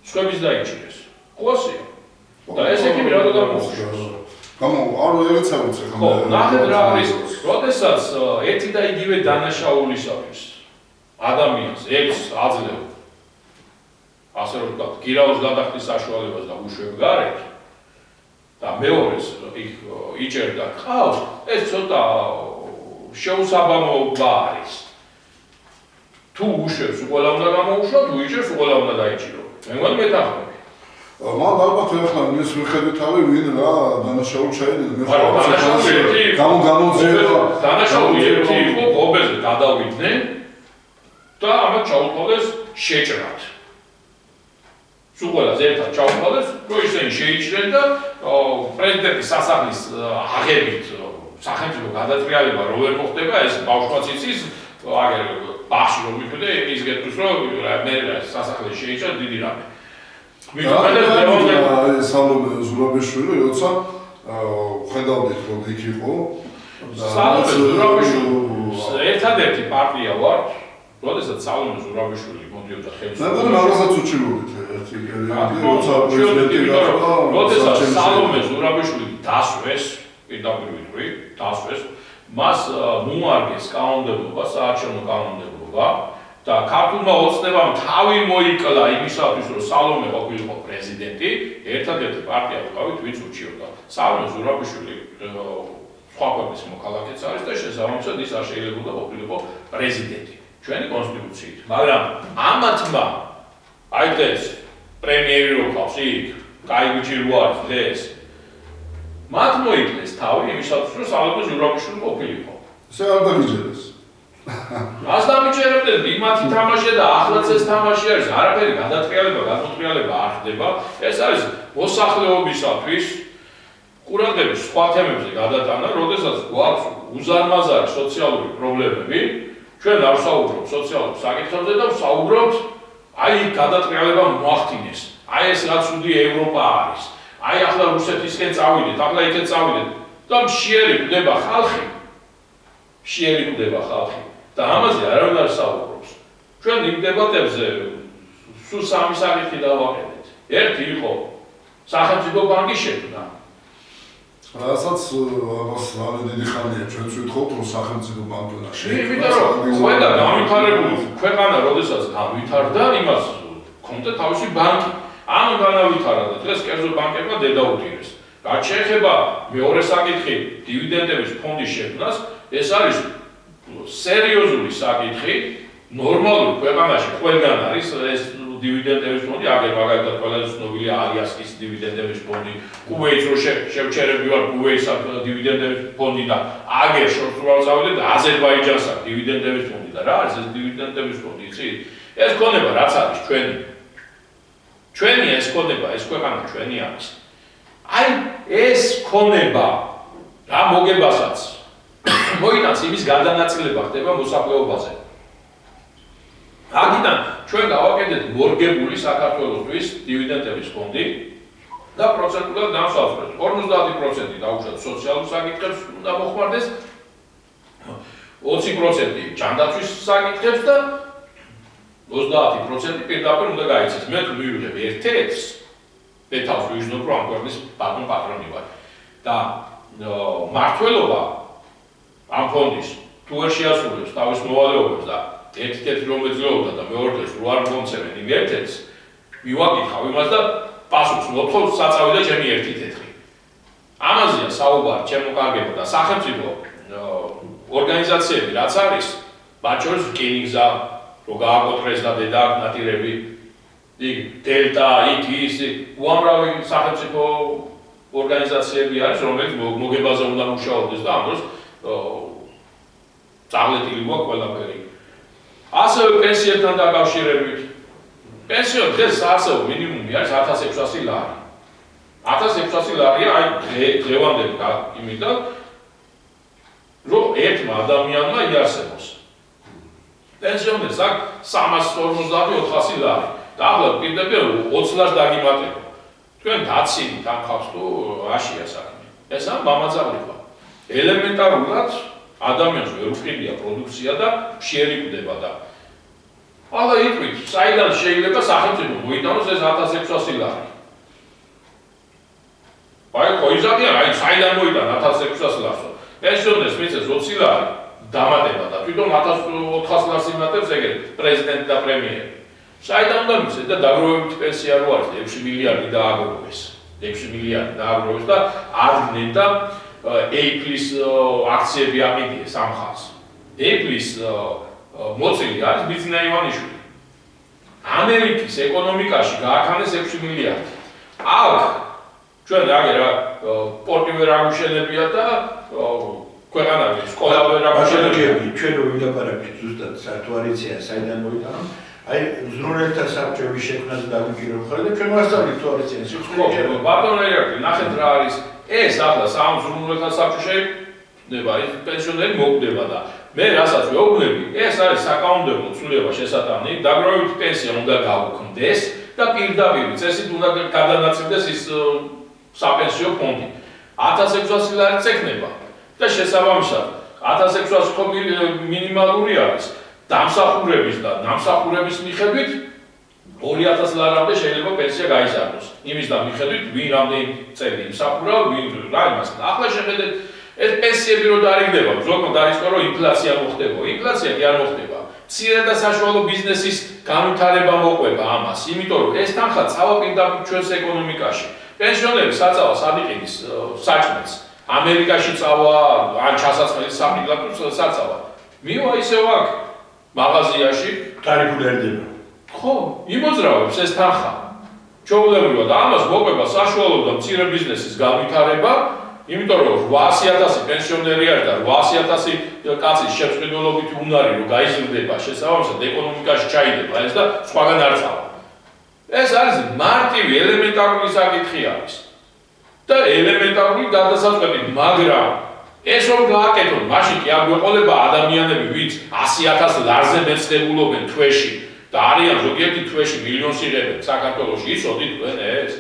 B: სხვების დაიჭირეს. ყოსია. და ეს ექიმი რატო გამოუშვეს?
A: არ ეცავთ ახლა.
B: ხო, ნახეთ რა არის, როდესაც ერთი და იგივე დანაშაულისათვის ადამიანს ექს აძლევ ასე რომ ვთქვათ, გირაოს გადახდის საშუალებას და უშვებ გარეთ და მეორეს იქ იჭერდა ყავს, ეს ცოტა შეუსაბამოება არის. თუ უშვებს, ყველა უნდა გამოუშვათ, თუ იჭერს, ყველა უნდა დაიჭირო. მე მგონი მეთანხმები.
A: მან ალბათ ახლა მის მიხედვით თავი ვინ რა დანაშაული ჩაიდინა. მე
B: დანაშაული ერთი იყო გობეზე გადავიდნენ და ამათ ჩაუთვალეს შეჭრათ. სულ ყველას ერთად ჩაუთვალეს, რომ ისინი შეიჭრენ და პრეზიდენტის სასახლის აღებით სახელმწიფო გადატრიალება რო ვერ მოხდება, ეს ბავშვაც იცის, აგერ ბავშვი რომ მიხვდა, ის გეტყვის რომ მე სასახლე შეიჭრა დიდი რამე.
A: სალომე ზურაბიშვილი, როცა ხედავდით რომ იქ იყო
B: სალომე ზურაბიშვილი ერთადერთი პარტია ვარ, როდესაც სალომე ზურაბიშვილი მოდიოდა ხელისუფლებაში.
A: მე მაგასაც უჩინურით ერთი პერიოდი, როცა პრეზიდენტი გახდა,
B: როდესაც სალომე ზურაბიშვილი დასვეს, პირდაპირ ვიტყვი, დასვეს, მას მოარგეს კანონმდებლობა, საარჩევნო კანონმდებლობა და ქართულმა ოცნებამ თავი მოიკლა იმისათვის, რომ სალომე ყოფილიყო პრეზიდენტი, ერთადერთი პარტია ვიყავით, ვინც ურჩიოდა. სალომე ზურაბიშვილი სხვა ქვეყნის მოქალაქეც არის და შესაბამისად ის არ შეიძლებოდა ყოფილიყო პრეზიდენტი ჩვენი კონსტიტუციით. მაგრამ ამათმა აი დღეს პრემიერი რო ყავს იქ, კაი რო არის დღეს. მათ მოიკლეს თავი იმისათვის, რომ სალომე ზურაბიშვილი ყოფილიყო.
A: ესე არ დაგიჯერეს.
B: ას დამიჭერებდნენ იმათი თამაშია და ახლაც ეს თამაში არის, არაფერი გადატრიალება, გადმოტრიალება არ ხდება. ეს არის მოსახლეობისათვის ყურადღების სხვა თემებზე გადატანა, როდესაც გვაქვს უზარმაზარი სოციალური პრობლემები, ჩვენ არ ვსაუბრობთ სოციალურ საკითხებზე და ვსაუბრობთ აი გადატრიალება მოახდინეს. აი ეს რა ცუდი ევროპა არის. აი ახლა რუსეთისკენ წავიდეთ, ახლა იქეთ წავიდეთ და მშიერი კვდება ხალხი. მშიერი კვდება ხალხი. და ამაზე არავინ არ საუბრობს. ჩვენ იმ დებატებზე სულ სამი საკითხი დავაყენეთ. ერთი იყო სახელმწიფო ბანკის შექმნა.
A: რასაც ამას ძალიან დიდი ხანია ჩვენც ვითხოვთ, რომ სახელმწიფო ბანკი უნდა შექმნას.
B: იმიტომ რომ ყველა განვითარებული ქვეყანა, როდესაც განვითარდა, იმას ჰქონდა თავისი ბანკი. ამ განავითარა და დღეს კერძო ბანკებმა დედა უტირეს. რაც შეეხება მეორე საკითხი დივიდენდების ფონდის შექმნას, ეს არის სერიოზული საკითხი, ნორმალური ქვეყანაში ყველგან არის ეს დივიდენდების ფონდი, აგერ მაგალითად ყველაზე ცნობილია ალიასკის დივიდენდების ფონდი, კუვეითს რო შევჩერები ვარ კუვეითს დივიდენდების ფონდი და აგერ შორტუალს ავიდეთ აზერბაიჯანს აქვს დივიდენდების ფონდი და რა არის ეს დივიდენდების ფონდი, იცით? ეს ქონება რაც არის ჩვენი. ჩვენი ეს ქონება, ეს ქვეყანა ჩვენი არის. აი ეს ქონება რა მოგებასაც მოიტანს იმის გადანაწილება ხდება მოსახლეობაზე. აქედან ჩვენ გავაკეთეთ მორგებული საქართველოსთვის დივიდენდების ფონდი და პროცენტულად განსაზღვრეთ. 50% დაუშვათ სოციალურ საკითხებს უნდა მოხმარდეს, 20% ჯანდაცვის საკითხებს და 30% პირდაპირ უნდა გაიცეს. მე თუ მივიღებ ერთ-ერთს, მე თავს ვიზნობ რომ ამ ქვეყნის ბატონ პატრონი ვარ და მართველობა ამ ფონდის თუ ვერ შეასრულებს თავის მოვალეობებს და ერთ-ერთი რომ ეძლეოდა და მეორე დღეს რო არ მომცემენ იმ ერთ-ერთს, მივაკითხავ იმას და პასუხს მოთხოვ საწავი და ჩემი ერთი თეთრი. ამაზეა საუბარი, ჩემო კარგებო და სახელმწიფო ორგანიზაციები რაც არის, მათ შორის რკინიგზა, რო გააკოტრეს და დედააკნატირები, იქ დელტა, იქ ის უამრავი სახელმწიფო ორგანიზაციები არის, რომელიც მოგებაზე უნდა მუშაობდეს და ამ დროს წაღლეტილი გვაქვს ყველაფერი. ასევე პენსიებთან დაკავშირებით. პენსიო დღეს საარსებო მინიმუმი არის 1600 ლარი. 1600 ლარია აი დღევანდელი იმიდან რომ ერთმა ადამიანმა იარსებოს. პენსიონერს აქვს 350-400 ლარი. და ახლა პირდაპირ 20 ლარს დაგიმატებო. თქვენ დაცინით ამ ხალხს თუ აშია საქმე. ესაა მამაძაბლობა. ელემენტარულად ადამიანს ვერ უყიდია პროდუქცია და შეერიკვდება და ახლა იტყვით, საიდან შეიძლება სახელმწიფო მოიტანოს ეს 1600 ლარი. აი ყოიზადიან, აი საიდან მოიტანა 1600 ლარს. პენსიონერს მისცეს 20 ლარი დამატება და თვითონ 1400 ლარს იმატებს ეგრე პრეზიდენტი და პრემიერი. საიდან უნდა მისცეს და დაგროვებით პენსია რო არის 6 მილიარდი დააგროვეს. 6 მილიარდი დააგროვეს და არდნენ და Apple-ის აქციები ამიდიეს ამ ხალხს. Apple-ის მოწილი არის ბიზნა ივანიშვილი. ამერიკის ეკონომიკაში გააქანეს 6 მილიარდი. აქ ჩვენ რა პორტი ვერ აღუშენებია და ქვეყანაში სკოლა ვერ აღუშენებია.
C: ჩვენ რო ვილაპარაკეთ ზუსტად სარტუარიცია საიდან მოიტანა. აი ზრუნველთა საბჭოების შექმნა და დაგვიჭირო ხოლმე და ჩვენ ვასწავლით თუარიციან სიცხვილე.
B: ბატონო ერაკლი, ნახეთ რა არის ეს ახლა სამ ზრუნველთა საბჭოში ხდება ის პენსიონერი მოკვდება და მე რასაც ვეუბნები, ეს არის საკანონმდებლო ცვლილება შესატანი, დაგროვებით პენსია უნდა გაუქმდეს და პირდაპირ წესით უნდა გადანაწილდეს ის საპენსიო ფონდი. 1600 ლარი წექნება და შესაბამისად 1600 მინიმალური არის. დამსახურების და ნამსახურების მიხედვით 2000 ლარამდე შეიძლება პენსია გაიზარდოს. იმის და მიხედვით ვინ რამდენი წელი იმსახურა, ვინ რა იმას. ახლა შეხედეთ ეს პენსიები რო დარიგდება, ზოგადად დაიწყო რომ ინფლაცია მოხდება. ინფლაცია კი არ მოხდება. მცირე და საშუალო ბიზნესის განვითარება მოყვება ამას, იმიტომ რომ ეს თანხა წავა პირდაპირ ჩვენს ეკონომიკაში. პენსიონერი საწავას ადიყინის საჭმელს. ამერიკაში წავა, ან ჩასაწყლის საფრთხის საწავა. მივა ისევ აქ მაღაზიაში
C: ტარიფული ერდება.
B: ხო, იმოძრავებს ეს თანხა. ჩვეულებრივად და ამას მოყვება საშუალო და მცირე ბიზნესის განვითარება, იმიტომ რომ 800.000 პენსიონერი არის და 800.000 კაცის შეწყვილობითი უნარი რომ გაიზრდება, შესაბამისად ეკონომიკაში ჩაიდება ეს და სხვაგან არ წავა. ეს არის მარტივი ელემენტარული საკითხი არის. და ელემენტარული გადასაწყვეტი, მაგრამ ეს რომ გააკეთოთ, მაშინ კი არ გვეყოლება ადამიანები, ვინც 100.000 ლარზე მეცდებულობენ თვეში და არიან ზოგიერთი თვეში მილიონს იღებენ საქართველოში, იცოდით თქვენ ეს?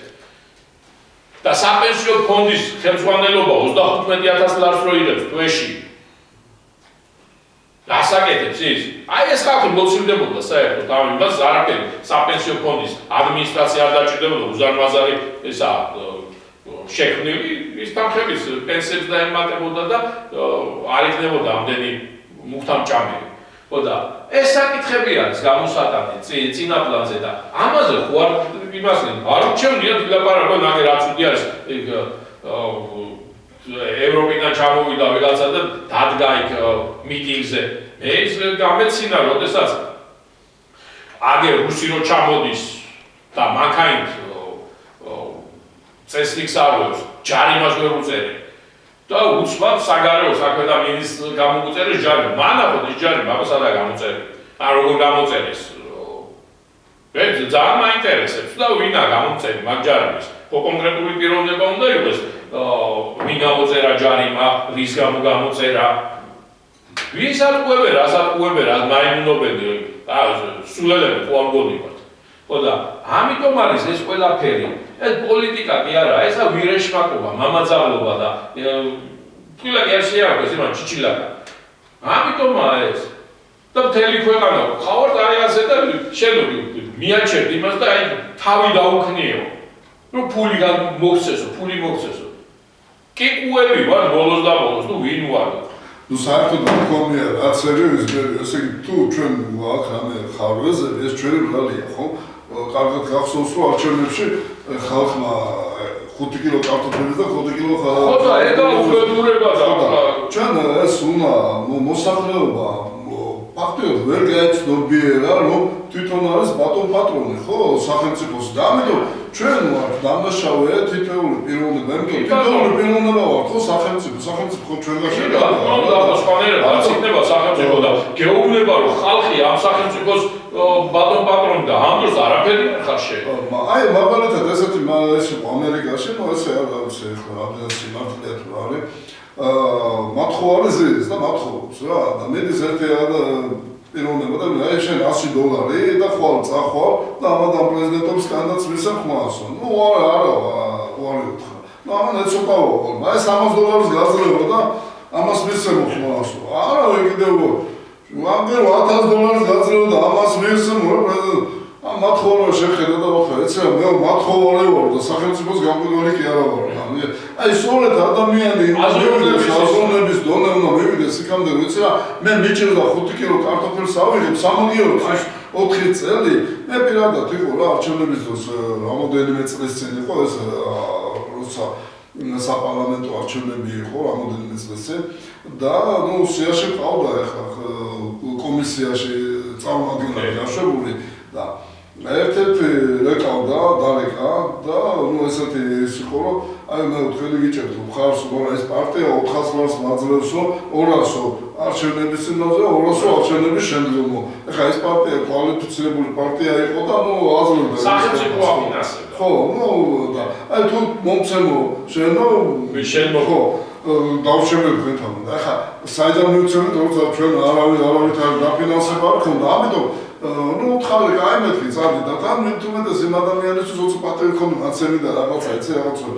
B: და საპენსიო ფონდის ხელმძღვანელობა 35.000 ლარს რო იღებს თვეში. გასაკეთებს ის. აი ეს ხალხი მოცილდებოდა საერთოდ ამ იმას არაფერი საპენსიო ფონდის ადმინისტრაცია არ დაჭირდებოდა უზარმაზარი ესა შექმნილი ის თანხების პენსიებს დაემატებოდა და არ იქნებოდა ამდენი მუხთამჭამელი. ხოდა ეს საკითხები არის გამოსატანი წინა პლანზე და ამაზე ხო არ იმას არ უჩვენია დილაპარაკო ნაგე რაც უდი არის ევროპიდან ჩამოვიდა ვიღაცა და დადგა იქ მიტინგზე. მე ის გამეცინა როდესაც აგერ რუსი რო ჩამოდის და მანქანით წესრიგს აღწევს, ჯარიმას ვერ უწერი. და უცბად საგარეო საქმეთა მინისტრს გამოუწერეს ჯარი. მანახოთ ის ჯარი მაგას არა გამოწერე. ან როგორ გამოწერეს. მე ძალიან მაინტერესებს და ვინა გამოწერი მაგ ჯარიმის. ხო კონკრეტული პიროვნება უნდა იყოს. ვინ გამოწერა ჯარიმა, ვის გამოწერა. ვის არკვევენ, რას არკვევენ, რას მაიმუნობენ. სულელები ხო არ გონიბათ. ხოდა ამიტომ არის ეს ყველაფერი. ეს პოლიტიკა კი არა, ესა ვირეშმაკობა, მამაძაბლობა და თვილა კი არ შეარქვეს იმან ჩიჩილაკა. ამიტომაა ეს. და მთელი ქვეყანა ხავართ არის ასე და შენობი მიაჩერდ იმას და აი თავი დაუქნიო. რომ ფული მოგცესო, ფული მოგცესო. კი კუები ვარ ბოლოს და ბოლოს, ნუ ვინ ვარ?
A: ნუ საერთოდ მქონია რაც სერიოზული, ესე იგი თუ ჩვენ აქ რამე ხარვეზე ეს ჩვენი ბრალია, ხო? კარგად გახსოვს რომ არჩევნებში ხალხმა 5 კილო კარტოფილის და 5 კილო
B: ხო და ეგა უხლებურება და
A: ჩვენ ეს უნდა მოსახლეობა ფაქტობრივად ვერ გაეცნობიერა რომ თვითონ არის ბატონ პატრონი ხო სახელმწიფოს და ამიტომ ჩვენ ვართ დამნაშავე თითოეული პიროვნება იმიტომ თითოეული პიროვნება ვართ ხო სახელმწიფო ჩვენ გაშენდება
B: და სხვანაირად არც იქნება სახელმწიფო და გეუბნება რომ ხალხი ამ სახელმწიფოს ბატონ პატრონი და ამ დროს არაფერი არ შეიძლება
A: აი მაგალითად ესეთი ეს იყო ამერიკაში ნუ ესე არ არის ახლა ამდენ სიმართლეა თუ არის მათხოვარი ზის და მათხოვობს რა და მედის ერთი პიროვნება და აი შენ $100 და ხვალ წახვალ და ამადამ პრეზიდენტობის კანდიდატს ვისამ ხმასო ნუ არა უთხრა ნუ ამან ეცოტა ვიყო აი $100 გაძლევა და ამას ვისამ ხმასო არა ვიგდებ ვაგერ $1000 გაძლევა და ამას ვისამ პრეზიდენტ ამ მათხოვარი შეხედა და ვთქვა ეცე მე მათხოვარი ვარ და სახელმწიფოს გამგებელი კი არა ვარ აი სწორედ ადამიანი აზროვნების დონე უნდა მივიდეს იქამდე ვიცი რა მე მიჭირდა 5 კილო კარტოფილს ავიღებ სამოგიორო 4 წელი მე პირადად იყო რა არჩევნების დროს რამოდენიმე წლის წინ იყო ეს როცა საპარლამენტო არჩევნები იყო რამოდენიმე წლის წინ და ნუ სიაში ყავდა ახლა კომისიაში წარმომადგენლები დაშვებული და ერთ-ერთი რეკავდა დარეკა და ნუ ესეთი ის იყო რომ აი მე თქვენი გიჭერთ მხარს რომ ეს პარტია 400-ს მაძლევს რომ 200 არჩევნების წინაზე 200 არჩევნების შემდგომო ეხლა ეს პარტია კვალიფიცირებული პარტია იყო და ნუ აძლევდა
B: სახელმწიფო აფინანსებდა
A: ხო ნუ და აი თუ მომცემო შენ ხო დავშევებ თქვენთან და ეხლა საიდან მივცემთ როცა ჩვენ არავით არ დაფინანსება არ ქონდა ამიტომ ну ხალხი აი მეთქი ზადი და თან თუმეტეს იმ ადამიანისთვის უცო პატერი ხომ მაცემი და რაღაცა იცი რაღაცა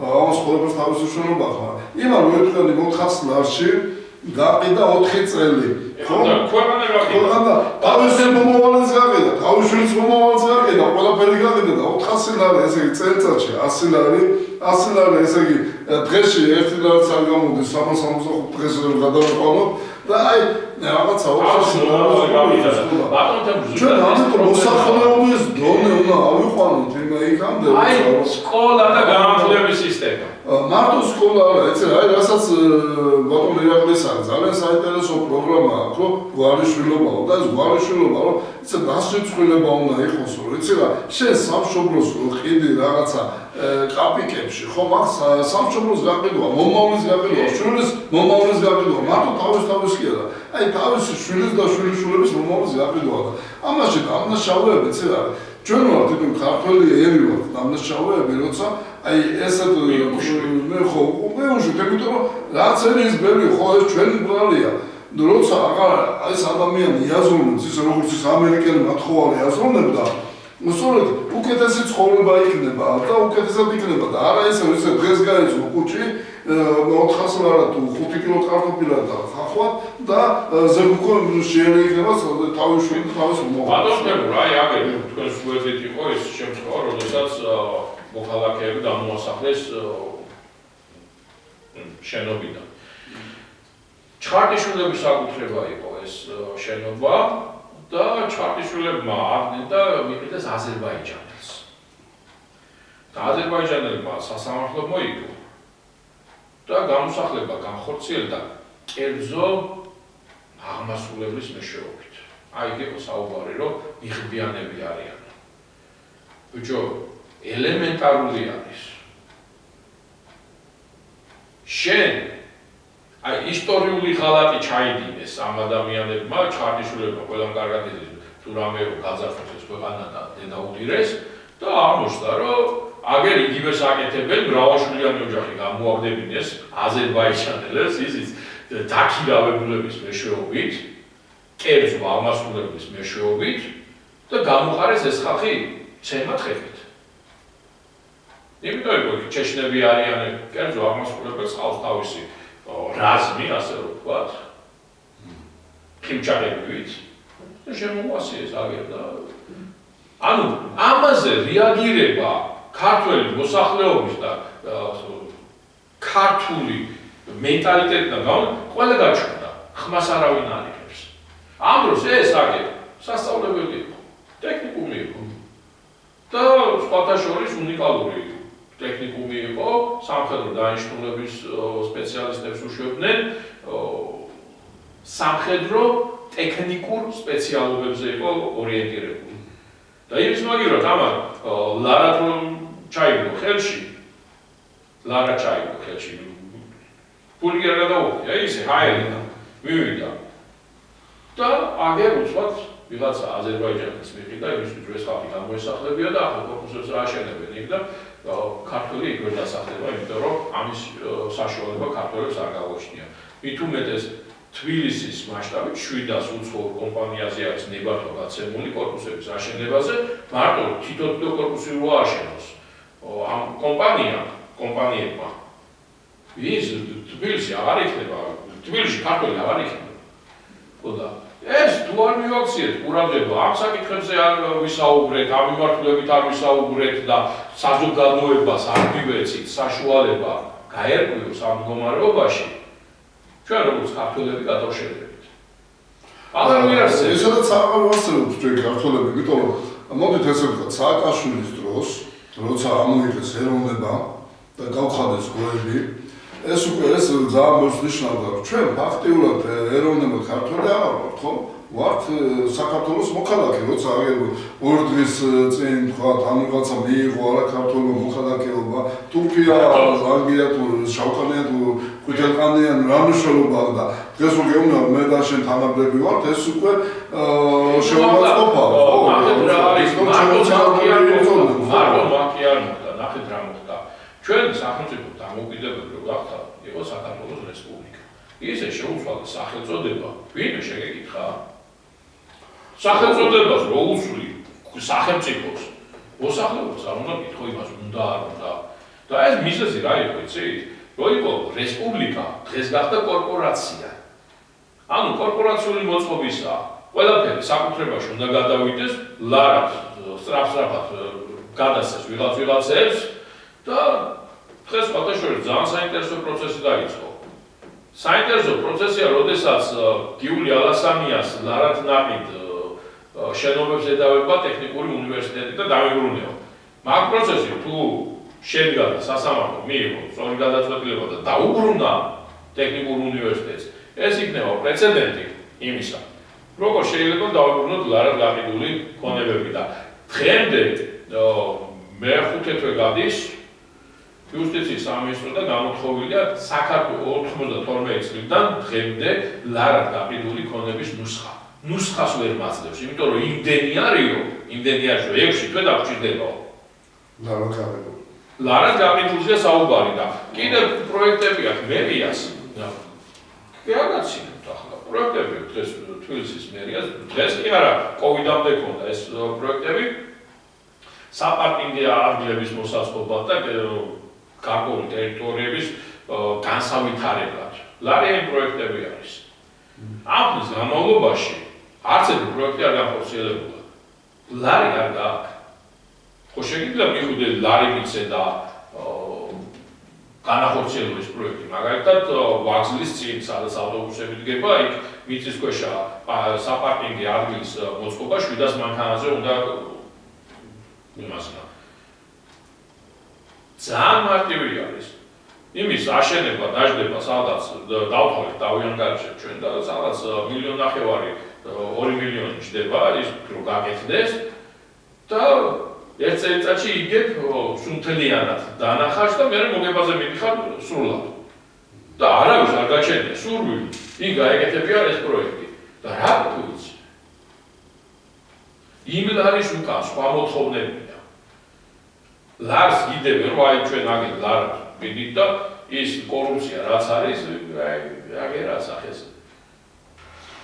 A: ამას ყველაფერს თავისი შენობა ხარ იმან რო ეთქენი 400 ლარში გაყიდა 4 წელი
B: ხო
A: ქვეყანა თავისი მომავალს გაყიდა თავისშვილის მომავალს გაყიდა ყველაფერი გაყიდა და 400 ლარი ესე იგი წელიწადში 100 ლარი ესე იგი დღეში 1 ლარიც არ გამოდის 365 დღეს რომ გადავიყვანო და აი რაღაცა 400 ლარი გავიდა ჩვენ ამიტომ მოსახლეობის დონე უნდა ავიყვანოთ იქამდე
B: აი სკოლა და განათლების სისტემა
A: მარტო სკოლა არა ეცე აი რასაც ბატონ ირაკლის არის ძალიან საინტერესო პროგრამა აქვს რომ გვარიშვილობაო და ეს გვარიშვილობა რომ იცი დასრიცხვილება უნდა იყოს რომ იცი რა შენ სამშობლოს ყიდი რაღაცა კაპიკებში ხო მაგ სამშობლოს გაყიდვა მომავლის გაყიდვა შვილის მომავლის გაყიდვა მარტო თავის კი არა აი თავის შვილის და შვილიშვილების მომავლის გაყიდვა და ამაში დამნაშავეები იცი რა ჩვენ ვართ თვითონ ქართველი ერი ვართ დამნაშავეები როცა აი ესეთ მე ხო მე უშვით იმიტომ რომ რაც ერის ბერი ხო ეს ჩვენი ბრალია როცა ეს ადამიანი იაზრუნებს ის როგორც ის ამერიკელი მათხოვარი იაზრუნებდა სწორედ უკეთესი ცხოვრება იქნება და უკეთესად იქნება და არა ისე რომ დღეს გაეცო კუჭი 400 ლარა თუ 5 კილო კარტოფილა და ხახვა და ზეგუქო შეერი იქნება თავისშვილი თავის
B: ბატონო აი აგერ თქვენ სუეცით იყო ეს შემთხვევა როდესაც მოქალაქეები დამოასახლეს შენობიდან ჩხარტიშვილების საკუთრება იყო ეს შენობა და ჩხარტიშვილებმა აღდნენ და მიყიდეს აზერბაიჯანელს და აზერბაიჯანელებმა სასამართლო მოიგო და გამოსახლება განხორციელდა კერძო აღმასრულებლის მეშვეობით. აი იქ იყო საუბარი რომ მიღბიანები არიან. ბიჭო, ელემენტარული არის. შენ აი ისტორიული ღალატი ჩაიდინეს ამ ადამიანებმა, ჩხარტიშვილებმა, ყველამ კარგად იცის თუ რამე გაძარცვეს ქვეყანა და დედაუდირეს და აღმოჩნდა რომ აგერ იგივე საკეთებენ მრავალშვილიანი ოჯახი გამოაგდებინეს აზერბაიჯანელებს ისიც დაქირავებულების მეშვეობით, კერძო აღმასრულებლის მეშვეობით და გამოყარეს ეს ხალხი ცემათ ხეთით. იმიტომ რომ ჩეჩნები არიან კერძო აღმასრულებელს ყავს თავისი რაზმი, ასე რომ ვთქვათ, ხიმჩაღებივით და შემოუასიეს აგერ და ანუ ამაზე რეაგირება ქართველი მოსახლეობის და ქართული მენტალიტეტიდან ყველა გაჩნდა. ხმას არავინ არ იღებს. ამ დროს ეს აგერ სასწავლებელი იყო, ტექნიკუმი იყო. და სხვათა შორის უნიკალური ტექნიკუმი იყო, სამხედრო დანიშნულების სპეციალისტებს უშვებდნენ, სამხედრო ტექნიკურ სპეციალობებზე იყო ორიენტირებული. და იმის მაგივრად ამან ლარა ჩაიგდო ხელში, ფული კი არ გადაუხდია, ისე ჰაერიდან მივიდა. და აგერ უცბად ვიღაცა აზერბაიჯანის მიყიდა, იმისთვის რომ ეს ხალხი გამოესახლებია და ახლა კორპუსებს რა აშენებენ იქ და ქართველი იქ ვერ დასახლება, იმიტომ რომ ამის საშუალება ქართველებს არ გაუჩნია. მით უმეტეს თბილისის მასშტაბით 700 უცხოურ კომპანიაზე არის ნებართვა გაცემული კორპუსების აშენებაზე, მარტო თითო კორპუსი რო ააშენოს ამ კომპანიებმა. ის თბილისში აღარ იქნება, თბილისში ქართველი აღარ იქნება. ხოდა ეს თუ არ მივაქციეთ ყურადღება ამ საკითხებზე არ ვისაუბრეთ, ამ მიმართულებით არ ვისაუბრეთ და საზოგადოებას არ მივეცით საშუალება გაერკვიოს ამ მდგომარეობაში, ჩვენ როგორც ქართველები გადავშენებით. აღარ ვიარსებთ.
A: ესადაც აღარ ვასწრებთ ჩვენ ქართველები, იმიტომ რომ მოდით ესე ვთქვათ, სააკაშვილის დროს, როცა ამოიღეს ეროვნება და გავხადეს გოები, ეს უკვე ეს ძალიან ბევრს ნიშნავდა, რომ ჩვენ ფაქტიურად ეროვნება ქართველი აღარ ვართ, ხო? ვართ საქართველოს მოქალაქე, როცა აგერ ორ დღის წინ თქვათ, ამ ვიღაცა მიიღო არა ქართველმა მოქალაქეობა, თურქია, ანგლია თუ შავკანია თუ ყვითელყანიან რა მნიშვნელობა აქვს და დღეს რო გეუბნა მე და შენ თანაბრები ვართ, ეს უკვე შეუწყობაა.
B: ნახეთ რა მოხდა. ჩვენ სახელმწიფო დამოუკიდებელი ვახტა, იყო საქართველოს რესპუბლიკა. ისე შეუცვალა სახელწოდება, ვინმე შეგეკითხა? სახელწოდებას რო უსვლი სახელმწიფოს, მოსახლეობას არ უნდა კითხო იმას, უნდა არ უნდა. და ეს მიზეზი რა იყო, იცით? რო იყო რესპუბლიკა, დღეს გახდა კორპორაცია. ანუ კორპორაციული მოწყობისა ყველაფერი საკუთრებაში უნდა გადავიდეს, ლარად, სწრაფ-სწრაფად გადასცეს ვიღაცებს და დღეს ფაქტობრივად ძალიან საინტერესო პროცესი დაიწყო. საინტერესო პროცესია, როდესაც გიული ალასამიას ლარად ნაყიდ შენობებს ედავება ტექნიკური უნივერსიტეტი და დამებრუნება. მაგ პროცესი თუ შედგა და სასამართლო მიიღო სწორი გადაწყვეტილება და დაუბრუნდა ტექნიკურ უნივერსიტეტს, ეს იქნება პრეცედენტი იმისა, როგორ შეიძლება დავუბრუნოთ ლარად გაყიდული ქონებები და დღემდე მე-5 თვე გადის იუსტიციის სამინისტრო და გამოთხოვილია საქართველოს 92 წლიდან დღემდე ლარად გაყიდული ქონების ნუსხა. ნუსხას ვერ მაძლევს, იმიტომ რომ იმდენი არის, რომ 6 თვე დაგჭირდებაო. ლარად გაყიდულზეა საუბარი და კიდევ პროექტები აქვს მერიას. გეაგაცინებთ ახლა პროექტები დღეს თბილისის მერიას, დღეს კი არა, კოვიდამდე ქონდა ეს პროექტები. საპარკინგო ადგილების მოსაწყობად და გარკვეული ტერიტორიების განსავითარებლად. ლარიანი პროექტები არის. ამ ხნის განმავლობაში არც ერთი პროექტი არ განხორციელებულა. ლარი არ გააქვს. ხო შეგიძლია მიხვიდე ლარი მიცე და განახორციელოს პროექტი, მაგალითად ვაგზლის წინ, სადაც ავტობუსები დგება, იქ მიწისქვეშა საპარკინგო ადგილის მოწყობა 700 მანქანაზე უნდა იმასნა. ძალიან მარტივი არის. იმის აშენება, დაждდება, სადაც დავთვალეთ დავიანგარიშეთ ჩვენ და სადაც 1.5 მილიონი 2 მილიონი ჯდება, ის რო გაკეთდეს და ერთ წელიწადში იგებ სუნთლიანად დანახავს და მე მოგებაზე მიდიხარ სრულად. და არავის არ გაჩენია სურვილი, იქ გაეკეთებია ეს პროექტი. და რა ვიცი? იმ ლარის უკან სხვა მოთხოვნებია. ლარს გიდები რომ აი ჩვენ აგეთ ლარს ვიდით და ის კორუფცია რაც არის, აგერა სახეს.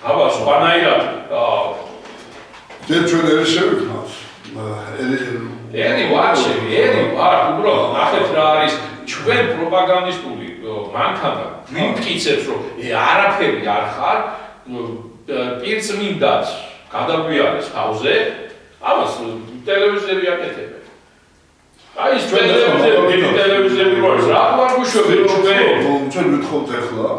B: აბა სხვანაირად
A: ჩვენ ერი შევიქნავს.
B: ერი ვარ, უბრალოდ ნახეთ რა არის ჩვენ პროპაგანდისტული მანქანა ვიმტკიცებს რომ არაფერი არ ხარ, პირწმინდად გადაგვიარეს თავზე, ამას ტელევიზიები აკეთებენ. აი ეს ტელევიზიები როის რა ვარ გუშვებენ ჩვენ
A: ვთხოვთ ახლა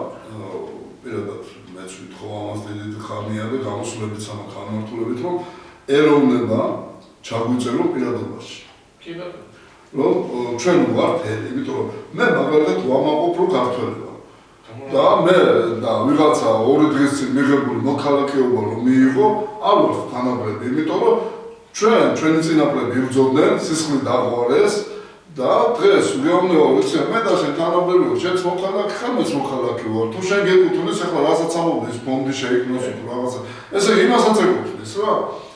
A: პირადად მე მეც ვითხოვ ამას დიდი ხანია და გამოსულებიც ამ განმართულებით რომ ეროვნება ჩაგვიწერო პირადობაში.
B: კი ბატონო.
A: რომ ჩვენ ვართ ელი, იმიტომ რომ მე მაგალითად ვამაყობ რომ ქართველი ვარ. და მე და ვიღაცა 2 დღის წინ მიღებული მოქალაქეობა რომ მიიღო, არ ვარ თანაბრები, იმიტომ რომ ჩვენი წინაპრები იბრძოდნენ, სისხლი დაღვარეს და დღეს ვეუბნება ვიცი მე და შენ თანაბრები ვარ, შენც მოქალაქე ხარ, მეც მოქალაქე ვარ. თუ შენ გეკუთვნის, ახლა რასაც ამბობდეს ფონდი შეიქმნოს თუ რაღაცა. ესე იმასაც ეკუთვნის რა.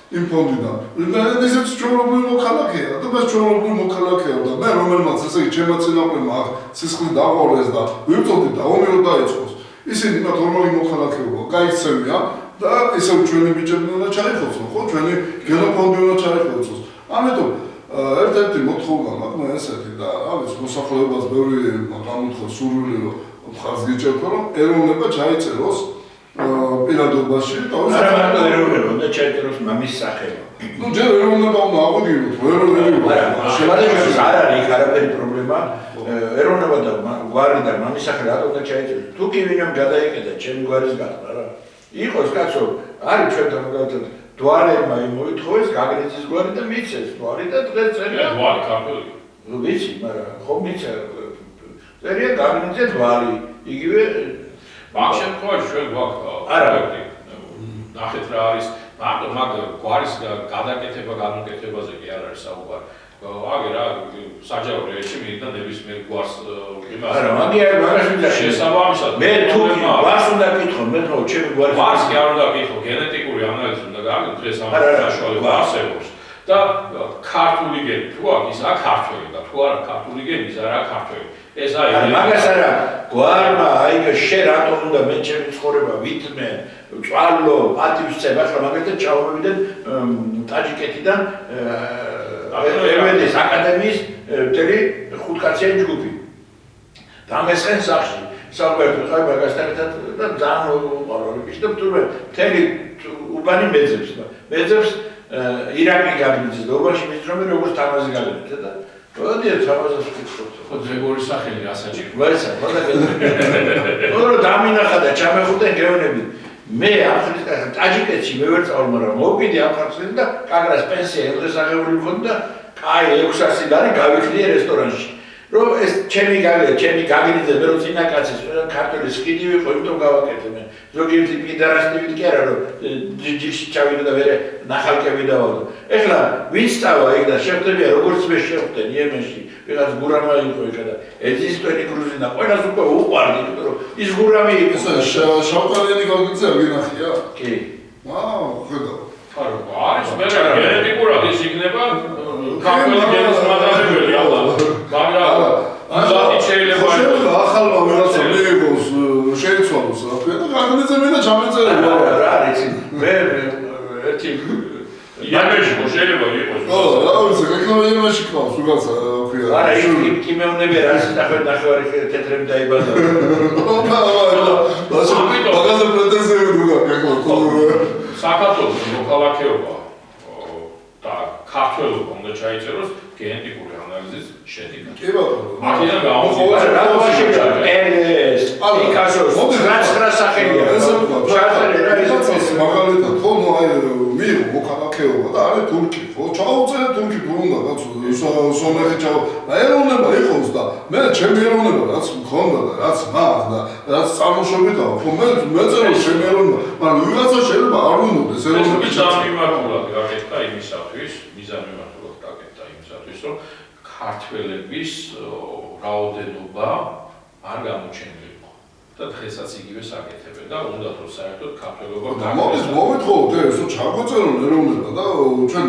A: იმ ფონდიდან. და ისიც ჩვეულებრივი მოქალაქეა და მე ჩვეულებრივი მოქალაქეა და მე რომელმაც ესე იგი ჩემო წინაპრებმა სისხლი დაღვარეს და ვიბრძოდი და ომი რომ დაიწყოს. ისინი მათ ნორმალი მოქალაქეობა გაიქცევიან და ისევ ჩვენი ბიჭები უნდა ჩაიხოცონ, ხო? ჩვენი გენოფონდი უნდა ჩაიხოცოს. ამიტომ ერთ-ერთი მოთხოვნა მაქვს ესეთი და რა ვიცი, მოსახლეობას ბევრი გამოთქვა სურვილი რომ მხარს გიჭერთ რომ ეროვნება ჩაიწეროს პირადობაში და
C: არა მარტო ეროვნება, უნდა ჩაიწეროს მამის სახელი.
A: ნუ ჯერ ეროვნება უნდა აღვიგილოთ, ეროვნება.
C: არა, შემაძლევს არ არის იქ არაფერი პრობლემა. ეროვნება და გვარი და მამის სახელი რატომ უნდა ჩაიწეროს? თუ კი ვინმე გადაიკეთა ჩემი გვარის გახდა რა. იყოს კაცო, არის ჩვენთან მაგალითად დვარებმა მოითხოვეს გაგრიძის გვარი და მიცეს გვარი და დღეს წერია.
B: გვარი ქართველი.
C: ვიცი, მაგრამ ხო მიცა წერია გაგრიძე გვარი. იგივე
B: მაგ შემთხვევაში ჩვენ გვაქვს პროექტი. ნახეთ რა არის მარტო მაგ გვარის გადაკეთება განუკეთებაზე კი არ არის საუბარი. აგე რა საჯარო რეჟიმი მიდდა ნებისმიერ გვარს იმას.
C: არა, მაგას მინდა
B: შესაბამისად.
C: მე თუ გვარს უნდა კითხო, მე თქო, ჩემი გვარი.
B: გვარს კი არ უნდა კითხო, გენეტიკური ანალიზი უნდა გააკეთო, დღეს ამ საშუალება არსებობს. და ქართული გენი თუ აქვს, ის არა ქართველი და თუ არა ქართული გენი, ის არა ქართველი. ეს არის
C: მაგას არა გვარმა აი შე რატომ უნდა მე ჩემი ცხოვრება ვითმე წვალო პატივისცემა ახლა მაგალითად ჩავმოვიდეთ ტაჯიკეთიდან ერმედის აკადემიის მთელი 5 კაციანი ჯგუფი და მესხენ სახში საუბარია ხარ მაგასთან ერთად და ძალიან უყარორი ბიჭი და თურმე მთელი უბანი მეძებს ირაკლი გაგიძის და უბანში მისდრომი როგორც თამაზი გაგიძეს და მოდიეთ თამაზას ვკითხოთ
B: ხო ძეგორი სახელი ასაჭირო.
C: ვერცა, ხოდა გეტყვი. რომ დამინახა და ჩამეხუტე გეონები. მე ამ ხრის ტაჯიკეთში მე ვერ წავალ, მაგრამ მოვკიდი ამ ხარისხით და კაგრას პენსია ელღესაღებული მქონდა და კაი 600 ლარი გავიხდიე რესტორანში. რომ ეს ჩემი გაგიძე მე რო წინა კაცის ქართული სკიდი ვიყო, იმიტომ გავაკეთე მე. ზოგიერთი პიდარასტივით კი არა რომ ჯიში ჩავიდე და ვერე ნახალკები დავალო. ეხლა ვინც წავა იქ და შეხვდებია როგორც მე შეხვდენ იემენში, ვიღაც გურამა იყო იქ და ეძისტონი გრუზინა ყველას უკვე უყვარდი, იმიტომ რომ ის გურამი იყო.
A: შავკალიანი გაგიძე აგინახია?
C: კი.
A: ხედავ.
B: არა, არის მე გენეტიკურად ის იქნება ქართველი გენის მატარებელი ახლა. მაგრამ ზათი შეიძლება
A: ახალმა ვიღაცა მიიღოს შეიცვალოს რა ქვია და გაგიძე და ჩამეწერა.
C: რა არის მე ერთი
B: იემენში შეიძლება იყოს.
A: რა ვიცი, რეკლამაში ყავს ვიღაცა ქვია.
C: არა, იქ მეუნები რა ის ნახევარი თეთრები დაიბადა.
A: მაგაზე პრეტენზიები უნდა გქონდეს.
B: საქართველოს მოქალაქეობა და ქართველობა უნდა ჩაიწეროს გენეტიკური ანალიზის შედეგად.
A: კი ბატონო.
B: აქედან გამოდის
C: რატომ შეიძლება ეს იქასოს 9 სახელია.
A: ესე ვთქვა, მაგალითად ხო აი მიიღო მოქალაქეობა და არის თურქი, ხო? ჩაუწერე თურქი თუ უნდა კაცო, სომეხი ჩაუ. ეროვნება იყოს და მე ჩემი ეროვნება რაც მქონდა და რაც მაქვს და რაც წარმოშობითაა, ხო მე მეწერო ჩემი ეროვნება, მაგრამ ვიღაცა შეიძლება არ უნდოდეს ეროვნება.
B: მიზანმიმართულად გაკეთდა იმისათვის, რომ ქართველების რაოდენობა არ გამოჩენილიყო და დღესაც იგივე საკეთებენ და უნდათ რომ საერთოდ ქართველობა
A: მოვითხოვოთ ეს ჩაგვეწერონ ეროვნება და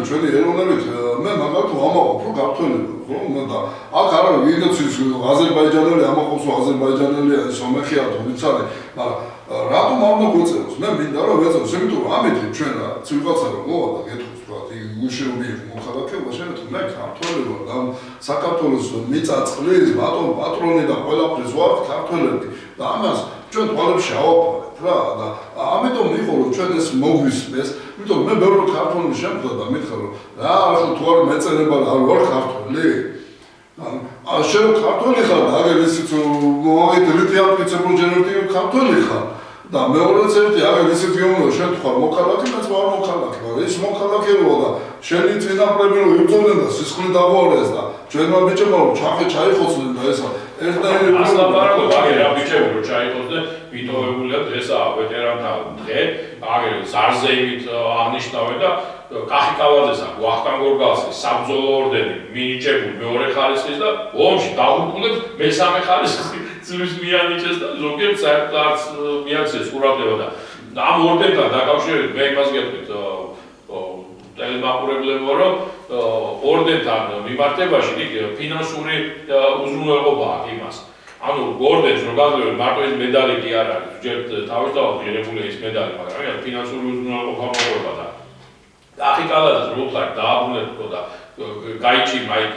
A: ჩვენი ეროვნებით მე მაგალითად ამაყობ რომ ქართველები ხო და აქ არა ვინც ის აზერბაიჯანელი ამაყობს რომ აზერბაიჯანელია სომეხია თუ ვინც არის მაგრამ რატომ არ უნდა გვეწეროს მე მინდა რომ ვეწეროს იმიტომ რომ ამით ჩვენ რა ვიღაცა რომ მოვა და გეტყვის რა უშენობი მოქალაქეობა შეიძლება მე ქართველი ვარ და საქართველოს მიწაწყლის პატრონი და ყველაფრის ვარ ქართველები და ამას ჩვენ თვალებში ავაფარეთ რა და ამიტომ იყო რომ ჩვენ ეს მოგვისმეს იმიტომ მე ბევრი ქართველი შემდგა და მითხრა რომ რა ახლა თუ არ მეწერება არ ვარ ქართველი შენ ქართველი ხარ და აგერ ისიც მოაღეთ რითი აპლიცებულ ჯერერთი ქართველი ხარ და მეორეც ერთი აღარ ისეთ გეუბნები შენ თქვა მოქალაქე მეც ვარ მოქალაქე მაგრამ ის მოქალაქეობა და შენი წინაპრები რომ იბრძოდნენ და სისხლი დაგვარეს და ჩვენმა ბიჭებმა რომ ჩახე ჩაიხოცდნენ და ესა ერთდაირი
B: ასლაპარაკო ვაგე რა ბიჭები რომ ჩაიხოცდნენ მიტოვებულია დღესაა ვეტერანთა დღე აგერ ზარზეივით აღნიშნავენ და კახიკალაძეს აქვს ვახტანგ გორგალსკის საბრძოლო ორდენი მინიჭებული მეორე ხარისხის და ომში დაუყულებს მესამე ხარისხის ძვლის მიანიჭეს და ზოგიერთ საერთოდ მიაქცეს ყურადღება და ამ ორდენთან დაკავშირებით მე იმას გეტყვით ტელემაყურებლებო რომ ორდენთან მიმართებაში იქ ფინანსური უზრუნველყოფა აქვს იმას ანუ ორდენს რო გაძლევენ მარტო ის მედალი კი არ არის ჯერ თავისთავად ღირებული ის მედალი მაგრამ ფინანსური უზრუნველყოფა მოყვება და კახიკალაძეს რო უთხარ დააბრუნებო და გაიჭირმა იქ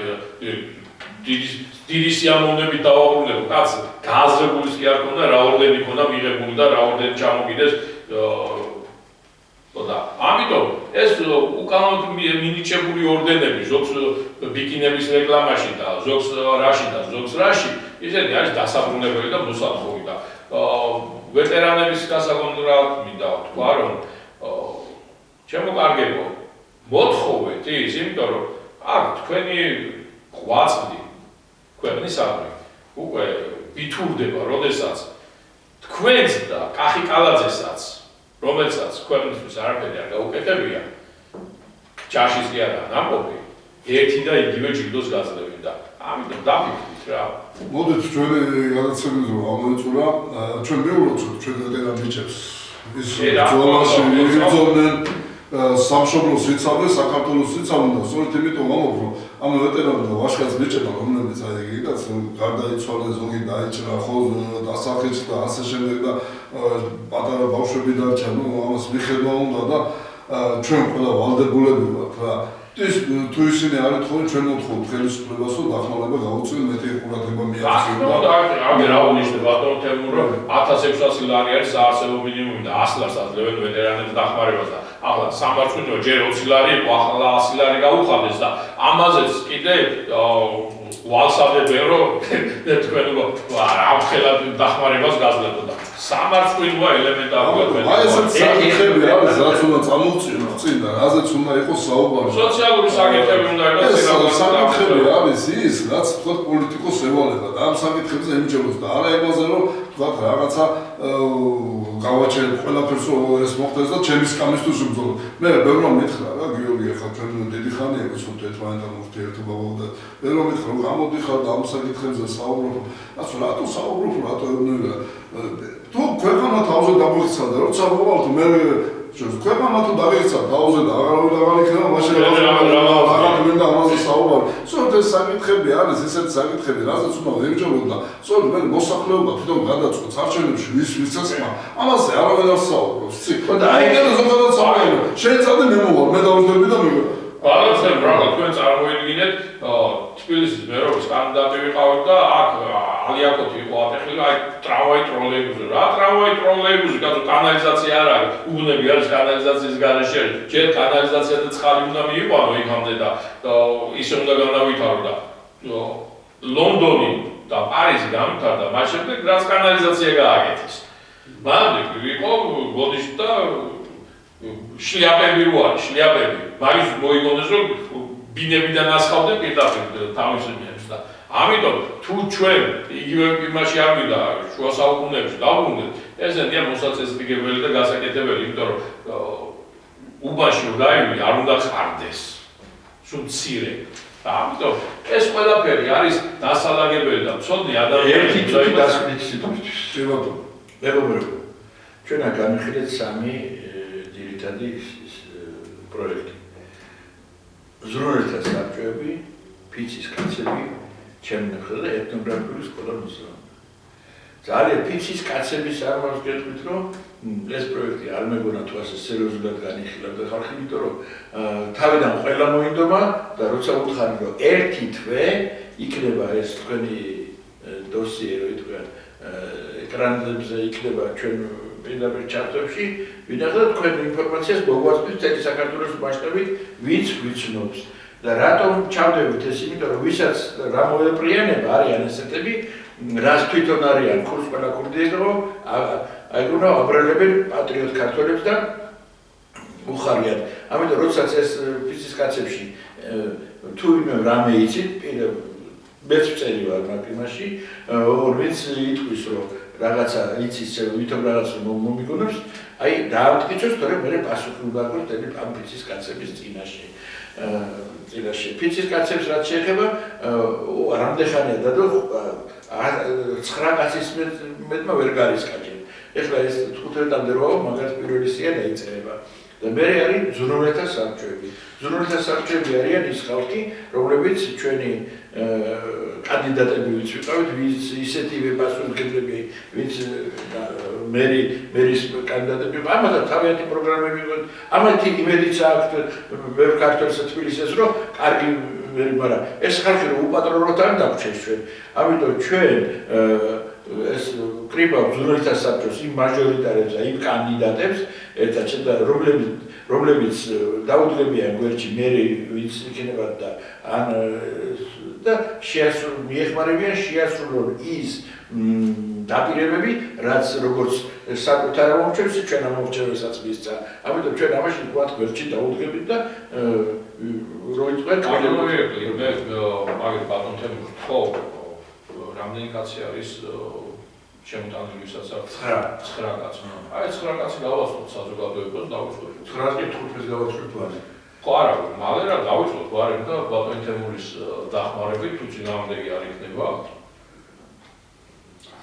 B: დიდი სიამოვნებით დავაბრუნებო კაც გააზრებულის კი არ ქონდა რა ორდენი ქონდა მიღებული და რა ორდენი ჩამოგიდეს და ამიტომ ეს უკანონოდ მინიჭებული ორდენები ზოგს ბიკინების რეკლამაში და ზოგს რაში და ზოგს რაში ისეთი არის დასაბრუნებელი და მოსათხოვი და ვეტერანების გასაკონტროლად მინდა ვთქვა რომ ჩემო კარგებო მოთხოვეთ ის იმიტომ რომ აქ თქვენი ღვაწლი ქვეყნისადმი უკვე ვითურდება როდესაც თქვენს და კახიკალაძესაც რომელსაც ქვეყნისთვის არაფერი არ გაუკეთებია ჯაშის კი არა ნამყოფი ერთი და იგივე ჯილდოს გაძლევენ და ამიტომ დაფიქრდით რა
A: მოდით ჩვენი გადაცემით რომ ამოიწურა ჩვენ მეურვებთ ჩვენ ვეტერან ბიჭებს ის ბრძოლაში იბრძოდნენ სამშობლოს იცავდნენ საქართველოს იცავდნენ და სწორედ იმიტომ ვამბობ რომ ამ ვეტერანებმა ვაჟკაც ბიჭებმა რომლებიც აი იგაც გარდაიცვალეს ზოგი დაიჭრა ხო დასახელს და ასე შემდეგ და პატარა ბავშვები დარჩა ნუ ამას მიხედვა უნდა და ჩვენ ყველა ვალდებულები ვართ რა თუ ისინი არ ეთხოვენ ჩვენ მოთხოვთ ხელისუფლებას რომ დახმარება გაუწიონ მეტი ყურადღება მიაქციონ
B: და აგერ რა უნიშნებ ბატონო თემურ რომ 1600 ლარი არის საარსებო მინიმუმი და 100 ლარს აძლევენ ვეტერანებს დახმარებას და ახლა სამარცხვინო ჯერ 20 ლარი იყო ახლა 100 ლარი გაუხადეს და ამაზეც კიდე ვალსადებენ რომ თქვენ რა ხელად დახმარებას გაძლევთ და სამარცხვინოა ელემენტარულად
A: აი ესეც საკითხები არის რაც უნდა წამოვწიოთ წინ და რაზეც უნდა იყოს საუბარი
B: სოციალური საკითხები უნდა იყოს
A: საკითხები არის ის რაც თქვა პოლიტიკოს ევალება და ამ საკითხებზე ემჯეროს და არა იმაზე რომ თქვა რაღაცა გავაჩერებ ყველაფერს რომ ეს მოხდეს და ჩემი სკამისთვის ვიბრძოლო მე ბევრმა მითხრა რა გიორგი ახლა ჩვენ დიდი ხანია ვისვთ ერთმანეთთან ურთიერთობა და ბევრმა მითხრა რომ გამოდიხარ და ამ საკითხებზე საუბრობ ასე რატო საუბრობ რატო თუ ქვეყანა თავზე დაგვიქცავდა როცა მოვალთ მე ქვეყანა თუ დაგვიქცავ თავზე და აღარ იქნება მაშინ რა მინდა ამაზე საუბარი სწორედ ეს საკითხები არის ესეთი საკითხები რაზეც უნდა ვემჯეროთ და სწორედ მე მოსახლეობა თვითონ გადაწყვეტს არჩევნებში ვისაც ამაზე არავინ არ საუბრობს და აი ეს ზოგადად საუბარი შეიძლება მე მოვალ მე დავუძლებდი და მე
B: ბალანსები რა თქვენ წარმოიდგინეთ თბილისის მერობის კანდიდატი ვიყავით და აქ ალიაკოთი იყო ატეხილი აი ტრამვაი ტროლეიბუსი რა ტრამვაი ტროლეიბუსი კაცო კანალიზაცია არ არის უბნები არის კანალიზაციის გარეშე ჯერ კანალიზაცია და წყალი უნდა მიიყვანო იქამდე და ისე უნდა განავითარო და ლონდონი და პარიზი გამთავრდა მას შემდეგ რაც კანალიზაცია გააკეთეს მანამდე იყო გოდიში და შლიაპები რო არის შლიაპები მაგის მოიგონეს რომ ბინებიდან ასხავდნენ პირდაპირ თავის იმებს და ამიტომ თუ ჩვენ იგივე იმაში არ ვიდა შუა საუკუნეებში დავუბრუნდეთ ესენია მოსაწესრიგებელი და გასაკეთებელი იმიტომ რომ უბანში რომ გაივli არ უნდა ხარდეს სულ მცირე და ამიტომ ეს ყველაფერი არის დასალაგებელი და მცოდნე ადამიანები
C: ერთი წუთი დასვით სიტუაციის
A: შევაბო
C: მეგობრებო ჩვენ აქ განვიხილეთ სამი ძირითადი პროექტი ზრუნველთა საბჭოები, ფიცის კაცები, ჩემი ნახე და ეთნოგრაფიული სკოლა მუსლიმი. ძალიან ფიცის კაცების წარმოს გეტყვით რომ ეს პროექტი არ მეგონა თუ ასე სერიოზულად განიხილებდა ხალხი, იმიტომ რომ თავიდან ყველა მოინდომა და როცა უთხარი რომ ერთი თვე იქნება ეს თქვენი დოსიე რო ითქვა ეკრანებზე იქნება ჩვენ პირდაპირ ჩარტებში ვინახავთ თქვენ ინფორმაციას მოგვაწვდით წელი საქართველოს მასშტაბით ვინც ვიცნობს და რატომ ჩავდებით ეს იმიტომ რომ ვისაც რა მოეპრიანება არიან ესეთები რას თვითონ არიან ქურს ყველა ქურდი ეკრო აი უნდა აბრალებენ პატრიოტ ქართველებს და უხარიათ. ამიტომ როდესაც ეს ფიზის კაცებში თუ ვინმე რამე იცით, მეც ვწერი ვარ მაგ-იმაში, ვინც იტყვის რომ რაღაცა იცის, ვითომ რაღაც მომიგონებს, აი დაამტკიცოს, თორემ მე პასუხი უნდა გქონდეს ამ ფიზის კაცების წინაშე. ფიცის კაცებს რაც შეეხება, რამდენხანია დადო 9 კაცის მეტმა ვერ გარისკაჭენ. ეხლა ეს 15-მდე როა მაგათ პირველი სია დაიწერება. და მე არის ზურნალთა საბჭოები. ზურნალთა საბჭოები არიან ის ხალხი, რომლებიც ჩვენი კანდიდატები ვიც ვიყავით, ვის ისეთივე პასუხისმგებლები, ვიც მერის კანდიდატები, ამათაც თავიანთი პროგრამები იყო. ამათი იმედიც აქვს ბევრ ქართველსა თბილისის, რომ კარგი მაგრამ ეს ხალხი რომ უპატრონოთ არ დაგვრჩეს ჩვენ. ამიტომ ჩვენ ეს კრიბავ ზურნალთა საბჭოს იმ მაჟორიტარებს და იმ კანდიდატებს ერთად და რომლებიც დაუდგებიან გვერდში მე ვიც იქნებათ და ან და მიეხმარებიან შეასრულონ ის დაპირებები, რაც როგორც საკუთარ მომრჩევს, ჩვენ ამომრჩევესაც მისცა. ამიტომ ჩვენ ამაში ვთქვათ გვერდში დაუდგებით და
B: როიტყვეთ მე მაგერ ბატონთან ხო რამდენი კაცი არის შემოტანილი ვისაც აქვს 9 კაცი. აი 9 კაცი გავასწოროთ საზოგადოებას დავიწყოთ.
C: 9-15 გავაწყოთ ვარ.
B: ხო არა, მალე რა დავიწყოთ ვარ და ბატონ თემურის დახმარებით თუ წინააღმდეგი არ იქნება.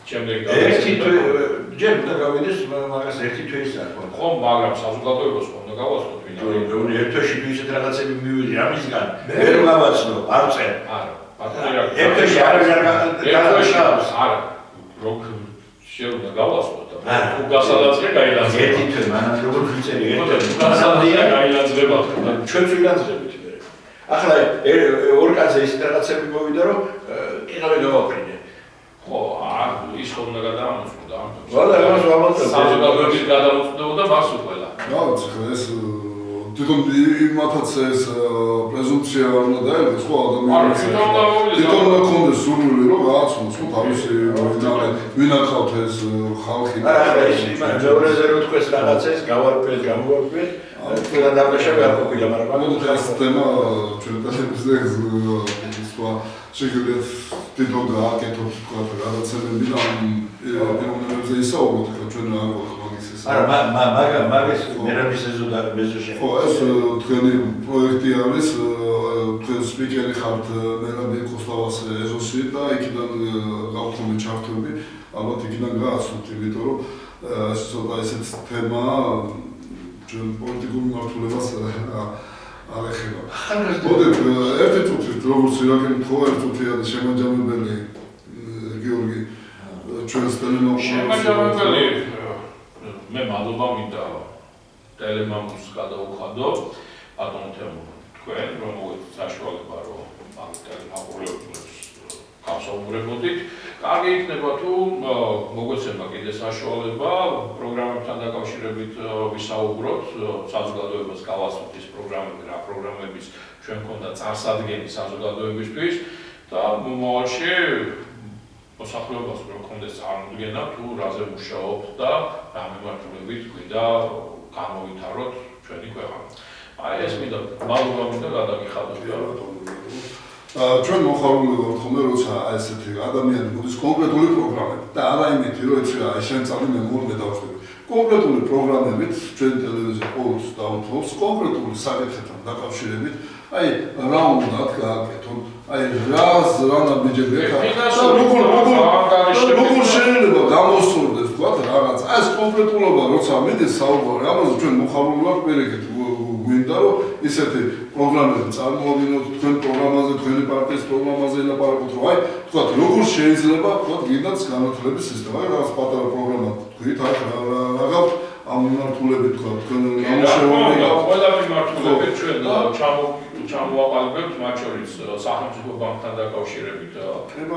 B: შემდეგ
C: ერთი თვე ჯერ უნდა გავიდეს მაგას ერთი თვეის არ ხო?
B: ხო, მაგრამ საზოგადოებას უნდა გავასწოროთ ვინ არის.
C: მე ერთ თვეში თუ ისეთ რაღაცები მივიღე ამისგან, ვერ გავაცნო, არ წერ.
B: არა, ბატონი რა.
C: ერთ თვეში არ გავაცნო.
B: არა. რომ შეუძლია გავასწოროთ და თუ გასადაცრე გაილანძრება. ერთი
C: თვე მანამ როგორ ვიწერი
B: ერთი გასადაცრე გაილანძრება.
C: ჩვენც ვილანძრებით მე. ახლა ორ კაცზე ის რაღაცები მოვიდა რომ იყავე გავაფრინე.
B: ხო, ის ხომ უნდა გადაამოწმოდა.
C: ვალა, ამას ვამოწმებ.
B: საზოგადოების გადამოწმდებოდა მას უყველა.
A: რა ვიცი, ეს თვითონ იმათაც ეს პრეზუმპცია არ უნდა დაერქოს ხო ადამიანს. თვითონ უნდა ქონდეს სურვილი რომ გააცნოს ხო თავისი ვინ ახავთ ეს ხალხი.
C: არა, ის მეორეზე რო თქვეს რაღაცას გავარკვიეთ, გამოვარკვიეთ. ყველა დაბრაშავი არ ყოფილა, მაგრამ
A: მაგალითად ეს თემა ჩვენ ტელევიზიაზე სხვა შეგიძლიათ თვითონ გააკეთოთ თქვა რაღაცები და ამ პიროვნებებზე ისაუბროთ, ხო ჩვენ არ გვაქვს მაგის ეს.
C: არა, მაგას მერაბის ეზოდა მეზოში.
A: ხო, ეს თქვენი პროექტი არის, თქვენ სპიკერი ხართ მერაბი კოსტავას ეზოსი და იქიდან გავხდომი ჩართვები, ალბათ იქიდან გააცნოთ, იმიტომ რომ ეს ცოტა ესეთ თემა ჩვენ პოლიტიკურ მმართველობას არ ეხება. მოდით ერთი წუთით როგორც ვირაკემ თქვა, ერთი წუთია შემაჯამებელი გიორგი ჩვენს ტელემამულს.
B: შემაჯამებელი მე მადლობა მინდა ტელემამულს გადავუხადო ბატონ თემურ თქვენ რომ მოგეთ საშუალება რომ ამ ტელემამულებს გავსაუბრებოდით. კარგი იქნება თუ მოგეცემა კიდე საშუალება პროგრამებთან დაკავშირებით ვისაუბროთ, საზოგადოებას გავასწროთ ის პროგრამები, რა პროგრამების ჩვენ გქონდა წარსადგენი საზოგადოებისთვის და მომავალში მოსახლეობას რო გქონდეს წარმოდგენა თუ რაზე მუშაობთ და რა მიმართულებით გვინდა გამოვითაროთ ჩვენი ქვეყანა. აი ეს მინდა მადლობა მინდა გადაგიხადოთ.
A: ჩვენ მოხარული ვართ ხოლმე როცა ესეთი ადამიანი მოდის კონკრეტული პროგრამებით და არა იმით რომ იცი რა შენ წამი მე მოვიდე დავშვები კონკრეტული პროგრამებით ჩვენ ტელევიზია ყოველთვის დაუთმობს კონკრეტული საკითხებთან დაკავშირებით აი რა უნდა გააკეთონ აი რა ნაბიჯები აქვს როგორ შეიძლება გამოსწორდეს თქვა რაღაც აი ეს კონკრეტულობა როცა მიდის საუბარი ამაზე ჩვენ მოხარული ვართ პირიქით გვინდა რომ ისეთი პროგრამები წარმოვიდგინოთ თქვენ პროგრამაზე, თქვენი პარტიის პროგრამაზე ლაპარაკობთ, რომ აი, თქვა როგორ შეიძლება, თქვა გინდათ განათლების სისტემა, რაღაც პატარა პროგრამა თქვით, აი რა გაქვთ ამ მიმართულებით, თქვა თქვენ ამუშავებელი გაქვთ.
B: ყველა მიმართულებით ჩვენ ჩამოვაყალიბებთ, მათ შორის სახელმწიფო ბანკთან დაკავშირებით.
A: ჩვენ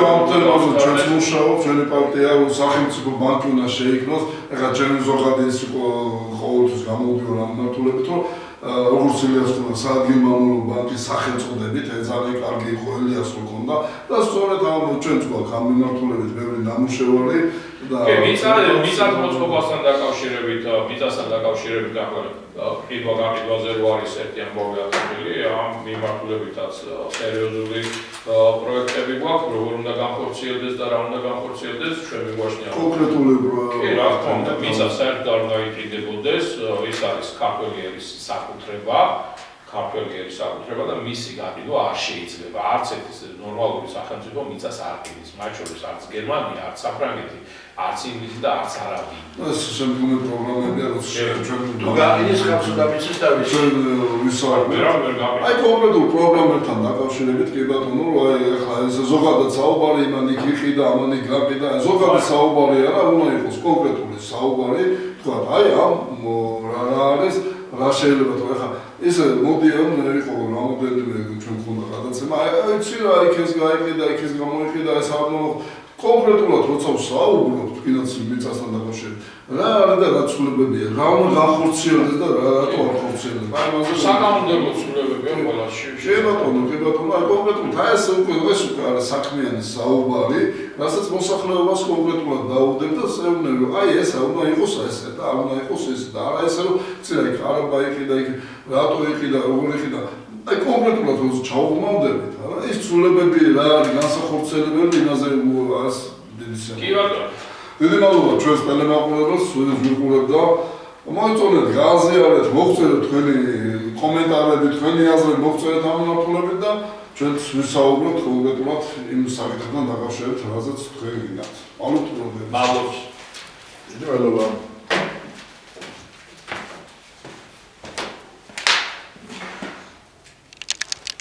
A: ამ თემაზე ჩვენც მუშაობთ, ჩვენი პარტია სახელმწიფო ბანკი უნდა შეიქმნას, ეხლა ჩემი ზოგადი ის იყო ყოველთვის გამოვდიო ამ მიმართულებით, რომ როგორც ილიას ქონდა საადგილმამულო ბანკის სახელწოდებით, ძალიან კარგი იყო ილიას რო ქონდა და სწორედ ამ ჩვენც გვაქვს ამ მიმართულებით ბევრი ნამუშევარი და
B: მიწათ მოწყობასთან დაკავშირებით, მიწასთან დაკავშირებით ყიდვა-გაყიდვაზე რო არის ერთი ამბავი აწმული, ამ მიმართულებითაც სერიოზული პროექტები გვაქვს, როგორ უნდა განხორციელდეს და რა უნდა განხორციელდეს, ჩვენ მიგვაჩნია
A: კონკრეტული
B: კი, რა თქმა უნდა, მიწა საერთოდ არ უნდა იყიდებოდეს, ის არის ქართველი ერის საკუთრება და მისი გაყიდვა არ შეიძლება. არც ერთი ნორმალური სახელმწიფო მიწას არ ყიდის, მათ შორის არც გერმანია, არც საფრანგეთი, არც ინგლისი და არც არაბი.
A: ეს შემდგომი პროგრამებია, როგორც ჩვენ
C: თუ გაყიდის ხალხს და მიწის თავის
A: ჩვენ ვისაუბრებთ. აი კონკრეტულ პროგრამებთან დაკავშირებით კი ბატონო, აი ახლა ეს ზოგადად საუბარი იმან იქ იყიდა, ამან იქ გაყიდა, ზოგადად საუბარი არა, უნდა იყოს კონკრეტული საუბარი, თქვა აი ამ რა არის, რა შეიძლება თუ ახლა ეს მოდიან იყო რამოდენიმე ჩვენ გქონდა გადაცემა, აი იცი რა იქ ეს გაიყიდა, იქ ეს გამოიყიდა, ეს არ კონკრეტულად როცა ვსაუბრობთ კიდაც მიწასთან დაკავშირებით, რა არის და რა ცვლილებებია, რა უნდა განხორციელდეს და რატო არ ხორციელდება. აი ამაზე
B: საკანონმდებლო ცვლილებებია ყველაში.
A: კი ბატონო, აი კონკრეტულად აი ეს უკვე არის საქმიანი საუბარი, რასაც მოსახლეობას კონკრეტულად დაუდებ და ზეუნები, აი ესა უნდა იყოს ესე და არ უნდა იყოს ესე და არა ესე რომ ცირა იქ არაბა იყიდა, იქ რატო იყიდა, როგორ იყიდა. აი კონკრეტულად როცა ჩავღმავდებით, არა ეს ცვლილებები რა არის განსახორციელებელი იმაზე არის დიდი სიამოვნებაა.
B: კი ბატონო.
A: დიდი მადლობა ჩვენს ტელემაყურებელს, ვიყურებთ და მოიწონეთ, გააზიარეთ, მოგწერეთ თქვენი კომენტარები, თქვენი აზრები მოგწერეთ ამ მიმართულებით და ჩვენც ვისაუბროთ კონკრეტულად იმ საკითხთან დაკავშირებით, რაზეც თქვენ გინდათ. მადლობა.
B: მადლობა.
C: დიდი მადლობა.